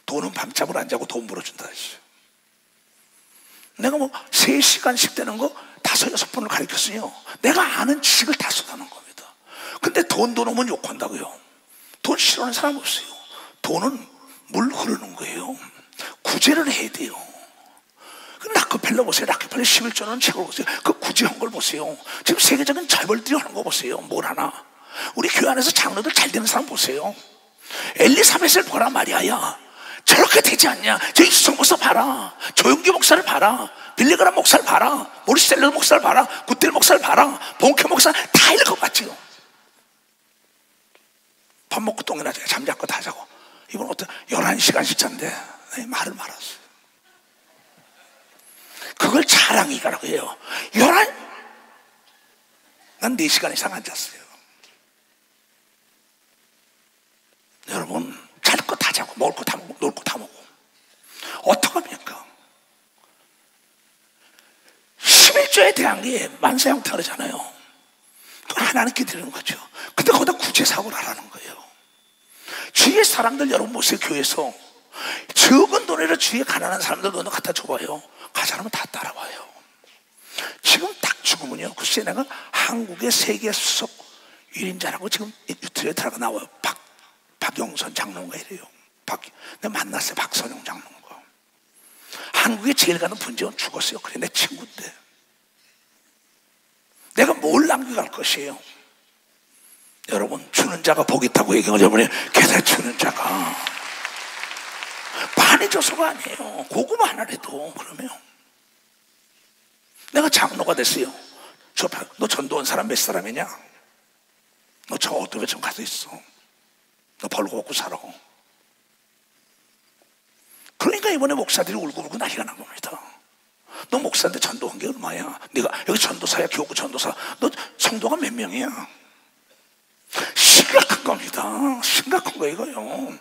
돈은 밤잠을 안 자고 돈 벌어준다 했어요. 내가 뭐 3시간씩 되는 거 5, 6번을 가르쳤어요. 내가 아는 지식을 다 쏟아놓은 겁니다. 근데 돈 오면 욕한다고요. 돈 싫어하는 사람 없어요. 돈은 물 흐르는 거예요. 구제를 해야 돼요. 락커펠러 보세요. 락커펠러 11조라는 책을 보세요. 그 구제한 걸 보세요. 지금 세계적인 재벌들이 하는 거 보세요. 뭘 하나. 우리 교회 안에서 장로들 잘 되는 사람 보세요. 엘리사벳을 보라 말이야. 야, 저렇게 되지 않냐? 저 이수성 목사 봐라. 조용기 목사를 봐라. 빌리그람 목사를 봐라. 모리셀러 목사를 봐라. 굿델 목사를 봐라. 본캐 목사 다 읽어봤지요. 밥 먹고 똥이나 자고 잠자고 다 자고. 이번 어떤 11시간씩 잔데 말을 말았어요. 그걸 자랑이라고 해요. 난 4시간 이상 안 잤어요. 여러분 잘 거 다 자고 먹을 거 다 먹고 놀 거 다 먹고 어떡합니까? 11조에 대한 게 만사형태 그러잖아요. 그걸 하나님께 드리는 거죠. 근데 거기다 구제사고를 하라는 거예요. 주위의 사람들 여러분 보세요. 교회에서 적은 돈으로 주위에 가난한 사람들 돈 갖다 줘봐요. 가자면 다 따라와요. 지금 딱 죽으면요, 글쎄 내가 한국의 세계 수석 1인자라고 지금 유튜브에 들어가 나와요. 박영선 장로가 이래요. 내가 만났어요. 박선영 장로가. 한국에 제일 가는 분재원 죽었어요. 그래 내 친구인데 내가 뭘 남겨갈 것이에요? 여러분 주는 자가 복 있다고 얘기하면 여러분이 계속 주는 자가 많이 줘서가 아니에요. 고구마 하나라도. 그러면 내가 장로가 됐어요. 너 전도 온 사람 몇 사람이냐? 너 저 어떤 좀 가서 있어. 너 벌고 먹고 살아. 그러니까 이번에 목사들이 울고 난리가 난 겁니다. 너 목사인데 전도한 게 얼마야? 네가 여기 전도사야, 교구 전도사. 너 성도가 몇 명이야? 심각한 겁니다. 심각한 거 이거요.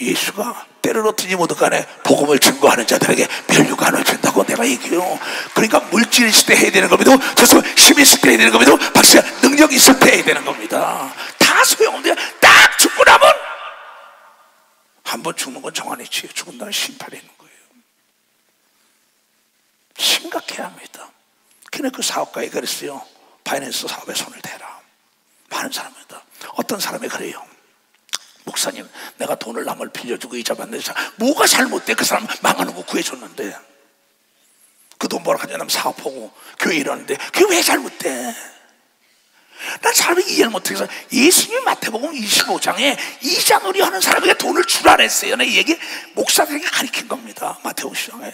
예수가 때를 어떻게 모든 간에 복음을 증거하는 자들에게 면류가 나눠준다고 내가 얘기해요. 그러니까 물질 있을 때 해야 되는 겁니다. 저서 힘 있을 때 해야 되는 겁니다. 박사 능력 있을 때 해야 되는 겁니다. 다 소용없는데 딱 죽고 나면 한 번 죽는 건 정한이지, 죽은다는 심판이 있는 거예요. 심각해야 합니다. 그냥 그 사업가에 그랬어요. 파이낸스 사업에 손을 대라. 많은 사람입니다. 어떤 사람이 그래요. 목사님, 내가 돈을 남을 빌려주고 이자 받는 사 뭐가 잘못돼? 그 사람 망하는 거 구해줬는데 그 돈 벌어가지고 사업하고 교회 일하는데 그게 왜 잘못돼? 난 사람이 이해를 못해서 예수님이 마태복음 25장에 이자놀이 하는 사람에게 돈을 주라 그랬어요. 이 얘기 목사들에게 가르친 겁니다. 마태복음 25장에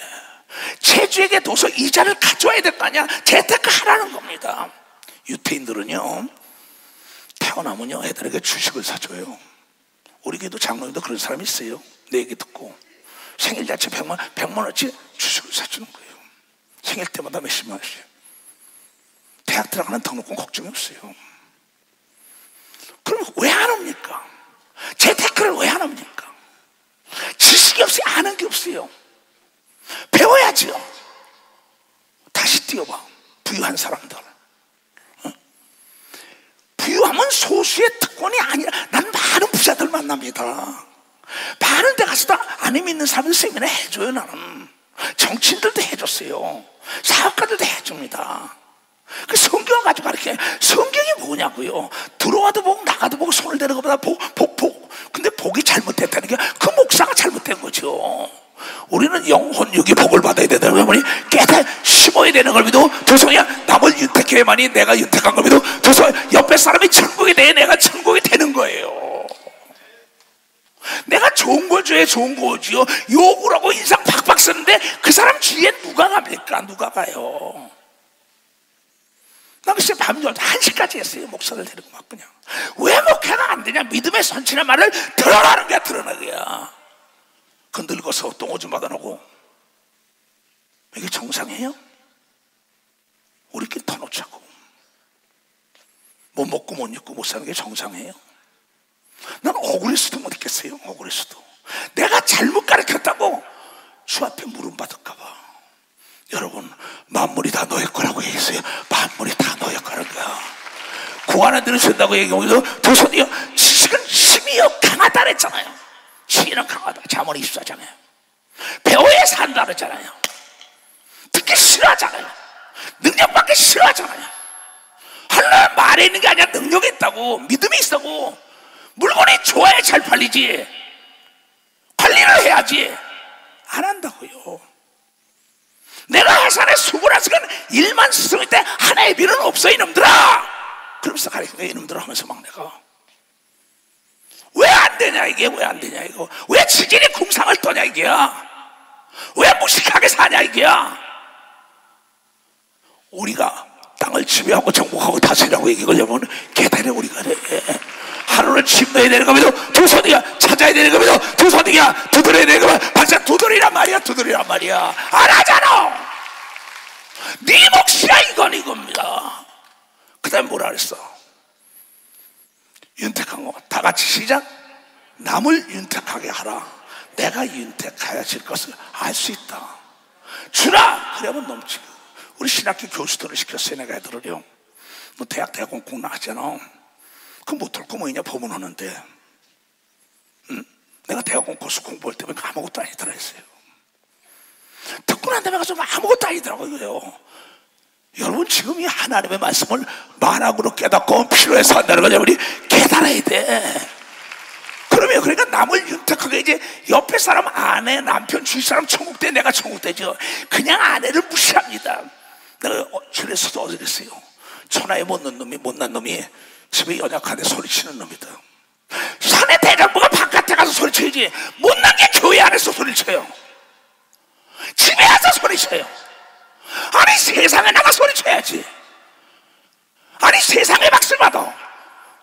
채주에게 둬서 이자를 가져와야 될 거 아니야. 재테크 하라는 겁니다. 유태인들은요 태어나면요 애들에게 주식을 사줘요. 우리 교회도 장로님도 그런 사람이 있어요. 내 얘기 듣고 생일 자체 100만 원어치 주식을 사주는 거예요. 생일 때마다 몇십만 원씩. 대학 들어가는 등록금 걱정이 없어요. 그럼 왜 안 옵니까? 재테크를 왜 안 옵니까? 지식이 없어요. 아는 게 없어요. 배워야죠. 다시 뛰어봐. 부유한 사람들. 부유함은 소수의 특권이 아니라, 난 많은 부자들 만납니다. 많은 데 가서 다 안 믿는 사람들 세미나 해줘요. 나는 정치인들도 해줬어요. 사업가들도 해줍니다. 그 성경을 가지고 가르쳐. 성경이 뭐냐고요? 들어와도 보고 나가도 보고 손을 대는 것보다 복. 근데 복이 잘못됐다는 게 그 목사가 잘못된 거죠. 우리는 영혼육이 복을 받아야 되는 거니 깨달 심어야 되는 걸 믿어. 도성이야 남을 윤택해야만이 내가 윤택한 걸 믿어. 도성 옆에 사람이 천국이 돼 내가 천국이 되는 거예요. 내가 좋은 걸 줘야 좋은 거지요. 욕을 하고 인상 팍팍 쓰는데 그 사람 주위에 누가 갑니까? 누가 가요? 나 글쎄 밤 1시까지 했어요. 목사를 데리고 막 그냥. 왜 목회가 안 되냐? 믿음의 선친의 말을 들어라는 게 들어나게야. 그 늙어서 똥오줌 받아놓고 이게 정상이에요? 우리끼리 터놓자고 못 먹고 못 입고 못 사는 게 정상이에요? 난 억울해서도 못 있겠어요. 억울해서도 내가 잘못 가르쳤다고 주 앞에 물음 받을까봐. 여러분 만물이 다 너의 거라고 얘기했어요. 만물이 다 너의 거라는 거야. 구하나 들으신다고 얘기하면서 도선이요 지식은 힘이요 강하다 그랬잖아요. 지혜는 강하다. 잠언 24장에 배워야 산다 그랬잖아요. 듣기 싫어하잖아요. 능력받기 싫어하잖아요. 하나님 말에 있는 게 아니라 능력이 있다고. 믿음이 있다고. 물건이 좋아야 잘 팔리지. 관리를 해야지. 안 한다고요. 내가 회사에 21시간 일만 쓰을 때 하나의 비는 없어 이놈들아. 그러면서 가르치는 이놈들아 하면서 막 내가 왜 안 되냐 이게. 왜 안 되냐 이거. 왜 지진이 궁상을 떠냐 이게야. 왜 무식하게 사냐 이게야. 우리가 땅을 지배하고 정복하고 다스리라고 얘기하려면 계단에 우리가 돼. 하루는 집 넣어야 되는 겁니다. 두 손이야 찾아야 되는 겁니다. 두 손이야 두드려야 되는 겁니다. 박사 두드리란 말이야. 두드리란 말이야. 안 하잖아. 네 몫이야 이건 이겁니다. 그 다음에 뭐라 그랬어? 윤택한 거 다 같이 시작. 남을 윤택하게 하라. 내가 윤택하여질 것을 알 수 있다. 주라. 그러면 넘치고. 우리 신학교 교수들을 시켰어요. 내가 애들을요. 너 대학원 꼭 나왔잖아. 그럼 못할 거 뭐냐 법문하는데. 응? 내가 대학원 코스 공부할 때면 아무것도 아니더라 했어요. 듣고 난 다음에 가서 아무것도 아니더라고요. 여러분 지금 이 하나님의 말씀을 만학으로 깨닫고 필요해서 한다는 거냐. 우리 깨달아야 돼. 그러면 그러니까 남을 윤택하게 이제 옆에 사람 아내 남편 주위 사람 천국돼 내가 천국되죠. 그냥 아내를 무시합니다. 내가 줄에서도 어디 그랬어요. 천하에 못난 놈이 집에 연약한데 소리치는 놈이다. 산에 대장부가 바깥에 가서 소리쳐야지. 못난 게 교회 안에서 소리쳐요. 집에 와서 소리쳐요. 아니 세상에 나가 소리쳐야지. 아니 세상에 박수를 받아.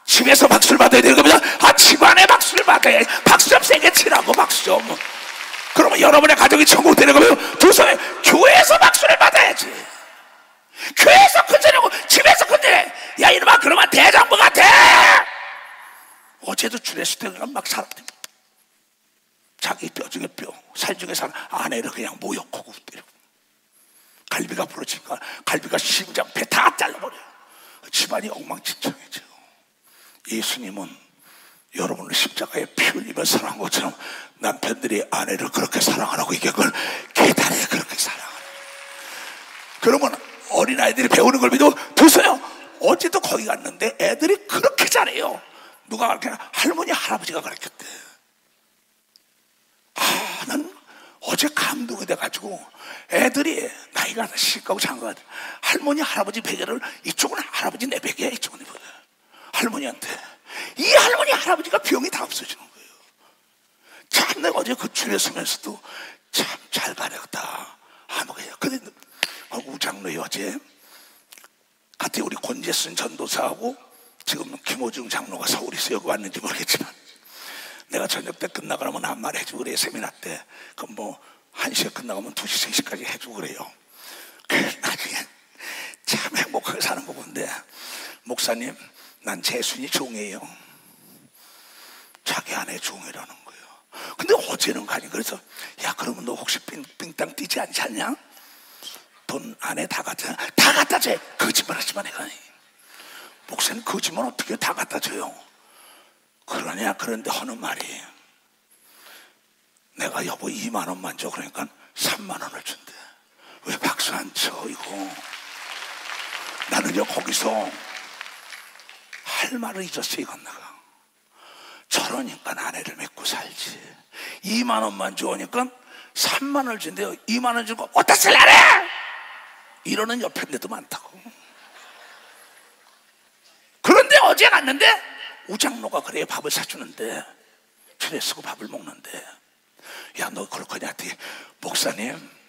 집에서 박수를 받아야 되는 겁니다. 아 집안에 박수를 받아야. 박수 좀 세게 치라고. 박수 좀. 그러면 여러분의 가정이 천국 되는 거면 두손에 교회에서 박수를 받아야지. 교회에서 큰소리하고 집에서 큰소리. 야 이놈아 그러면 대장부가 돼. 어제도 주례수 때 막 사람들 자기 뼈 중에 뼈, 살 중에 살 아내를 그냥 모욕하고 때리고 갈비가 부러지니까 갈비가 심장 배 다 잘라버려요. 집안이 엉망진창이죠. 예수님은 여러분을 십자가에 피 흘리며 사랑한 것처럼 남편들이 아내를 그렇게 사랑하라고 이게 그걸 계단에 그렇게 사랑하라. 그러면 어린아이들이 배우는 걸 믿어 보세요. 어제도 거기 갔는데 애들이 그렇게 잘해요. 누가 가르치나? 할머니 할아버지가 가르쳤대. 아, 난 어제 감동이 돼가지고 애들이 나이가 시가고 장가 할머니 할아버지 베개를 이쪽은 할아버지 내 베개야 이쪽은 내 베개. 할머니한테 이 할머니 할아버지가 병이 다 없어지는 거예요. 참 내가 어제 그 줄에 서면서도 참 잘 가르쳤다. 아무거나. 근데 우장로에 어제 같은 우리 권재순 전도사하고 지금 김호중 장로가 서울에 있어. 여기 왔는지 모르겠지만 내가 저녁 때 끝나고 나면 한 말 해주고 그래요. 세미나 때. 그럼 뭐 1시에 끝나가면 2시, 3시까지 해주고 그래요. 그래서 나중에 참 행복하게 사는 거 본데, 목사님 난 재순이 종이에요. 자기 아내 종이라는 거예요. 근데 어제는 가니, 그래서 야 그러면 너 혹시 빙땅 뛰지 않지 않냐? 돈 안에 다 갖다, 다 갖다 줘. 거짓말하지만 내가, 목사님 거짓말 어떻게 다 갖다 줘요? 그러냐? 그런데 하는 말이, 내가 여보 2만 원만 줘. 그러니까 3만 원을 준대. 왜 박수 안 쳐 이거? 나는요 거기서 할 말을 잊었어. 이건 내가 저러니까 아내를 맺고 살지. 2만 원만 주니까 3만 원을 준대요. 2만 원 주고 어디다 쓸라래? 이러는 옆에 데도 많다고. 그런데 어제 갔는데 우장로가 그래 밥을 사주는데, 줄에 서고 밥을 먹는데, 야 너 그럴 거냐 했더니, 목사님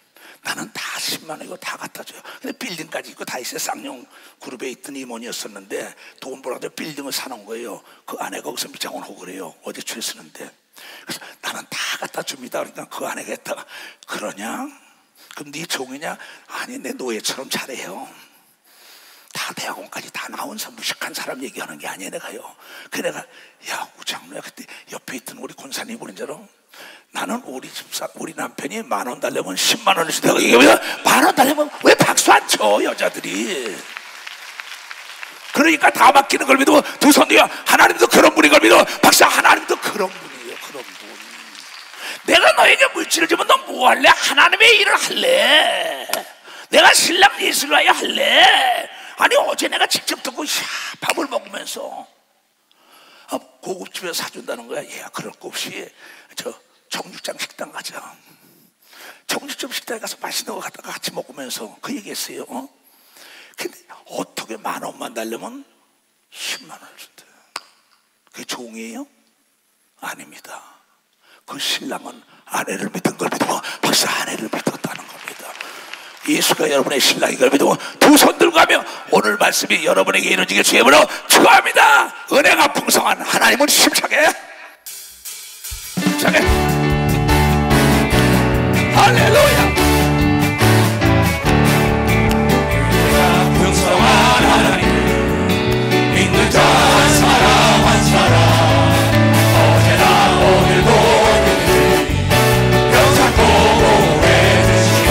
나는 다 10만 원이고 다 갖다 줘요. 근데 빌딩까지 있고 다 있어요. 쌍용 그룹에 있던 임원이었었는데 돈 벌어도 빌딩을 사놓은 거예요. 그 아내가 거기서 미장원 하고 그래요. 어제 줄에 서는데. 그래서 나는 다 갖다 줍니다. 그러니까 그 아내가 했다가, 그러냐? 그럼 네 종이냐? 아니 내 노예처럼 잘해요. 다 대학원까지 다 나온서 무식한 사람 얘기하는 게 아니야 내가요. 그래 내가, 야 우장로야, 그때 옆에 있던 우리 권사님이 그런 자로, 나는 우리 집사 우리 남편이 10,000원 달려면 10만 원을 주다가, 이게 왜 10,000원 달려면 왜 박수 안 쳐 여자들이? 그러니까 다 맡기는 걸 믿고 두 손 뒤에 하나님도 그런 분인 걸 믿어. 박사 하나님도 그런 분이에요. 그런 분. 내가 너에게 물질을 주면 너 뭐 할래? 하나님의 일을 할래? 내가 신랑 예술가야 할래? 아니 어제 내가 직접 듣고 밥을 먹으면서 고급집에서 사준다는 거야. 야 그럴 거 없이 저 정육점 식당 가자. 정육점 식당에 가서 맛있는 거 갖다가 같이 먹으면서 그 얘기했어요. 근데 어떻게 10,000원만 달려면 10만 원을 준대요. 그게 종이에요? 아닙니다. 그 신랑은 아내를 믿은 걸 믿고, 벌써 아내를 믿었다는 겁니다. 예수가 여러분의 신랑인 걸 믿고 두 손 들고 가며, 오늘 말씀이 여러분에게 이루어지게 주의 이름으로 축원합니다. 은혜가 풍성한 하나님은 힘차게 할렐루야. 은혜가 풍성한 하나님, 믿는 자 한 사람 한 사람, 어제나 오늘도 영상고 보호해 주시네.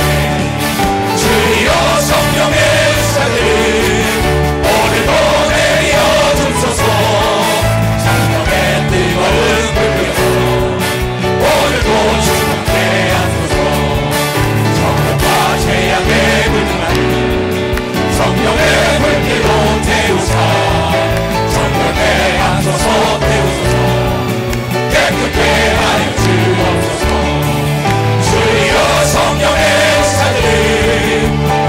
주여 성령의 은사들 오늘도 내려 주소서. 성령의 뜨거운 불 끄어서 오늘도 주님께 하소서. 정욕과 죄악에 불등한 성령의 불길로 태우사. 성령의 하소서 태우소서. 깨끗게 하여 주옵소서. 주여 성령의 은사들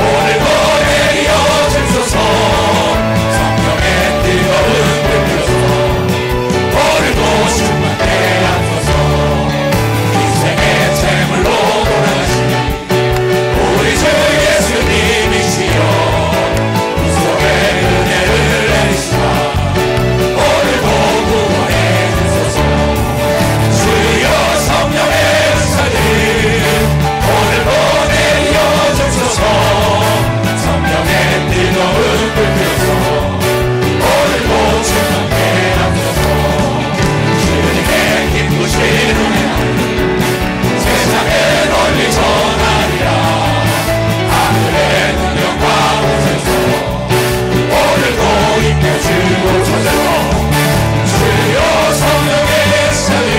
오늘도 내려 주소서. 성령의 뜨거운 불 끄어서 오늘도 충만케 하소서. 인생의 재물로 돌아가시니 우리 주 예수님이시여, 구속의 은혜를 내리시라. 오늘도 구원해 주소서. 주여 성령의 은사들 오늘도 내려 주소서. 성령의 뜨거운 불 끄어서 오늘도 충만케 하소서. 주님의 기쁘신 은혜 세상에 널리 전하리라. 하늘의 능력과 오셔서 오늘도 임해주옵소서. 주여 성령의 은사들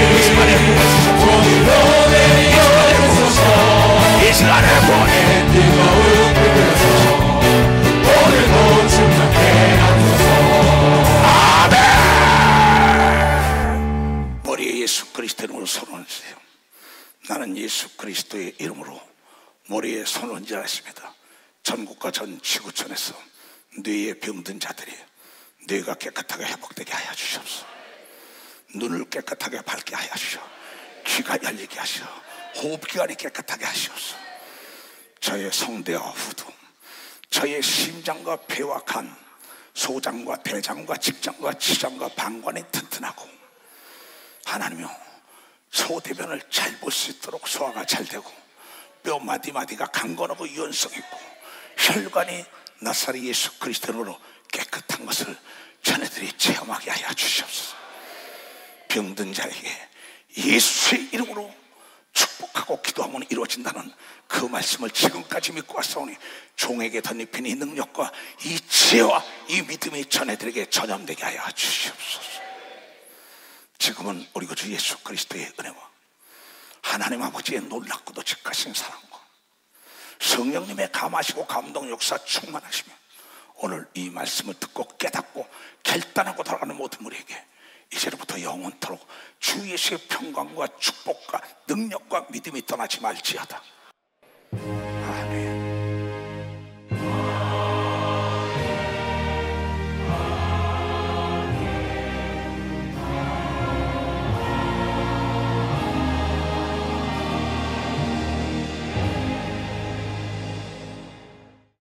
오늘도 내려주소서. 이 시간에 보내 뜨거운 불 끄어서 오늘도 충만케 하소서. 아멘. 머리에 예수 그리스도의 이름으로 손을 얹으세요. 나는 예수 그리스도의 이름으로 머리에 손을 얹지 않았습니다. 전국과 전 지구촌에서 뇌에 병든 자들이 뇌가 깨끗하게 회복되게 하여 주시옵소서. 눈을 깨끗하게 밝게 하여 주시오. 귀가 열리게 하시오. 호흡기관이 깨끗하게 하시옵소서. 저의 성대와 후두, 저의 심장과 폐와 간, 소장과 대장과 직장과 치장과 방관이 튼튼하고, 하나님이여 소대변을 잘 볼 수 있도록 소화가 잘 되고, 뼈 마디마디가 강건하고 유연성 있고, 혈관이 나사렛 예수 그리스도로 깨끗한 것을 자네들이 체험하게 하여 주시옵소서. 병든 자에게 예수의 이름으로 축복하고 기도하면 이루어진다는 그 말씀을 지금까지 믿고 왔사오니 종에게 덧입힌 이 능력과 이 지혜와 이 믿음이 자네들에게 전염되게 하여 주시옵소서. 지금은 우리 주 예수 그리스도의 은혜와 하나님 아버지의 놀랍고도 직하신 사랑과 성령님의 감하시고 감동 역사 충만하시며 오늘 이 말씀을 듣고 깨닫고 결단하고 돌아가는 모든 우리에게 이제부터 영원토록 주 예수의 평강과 축복과 능력과 믿음이 떠나지 말지어다.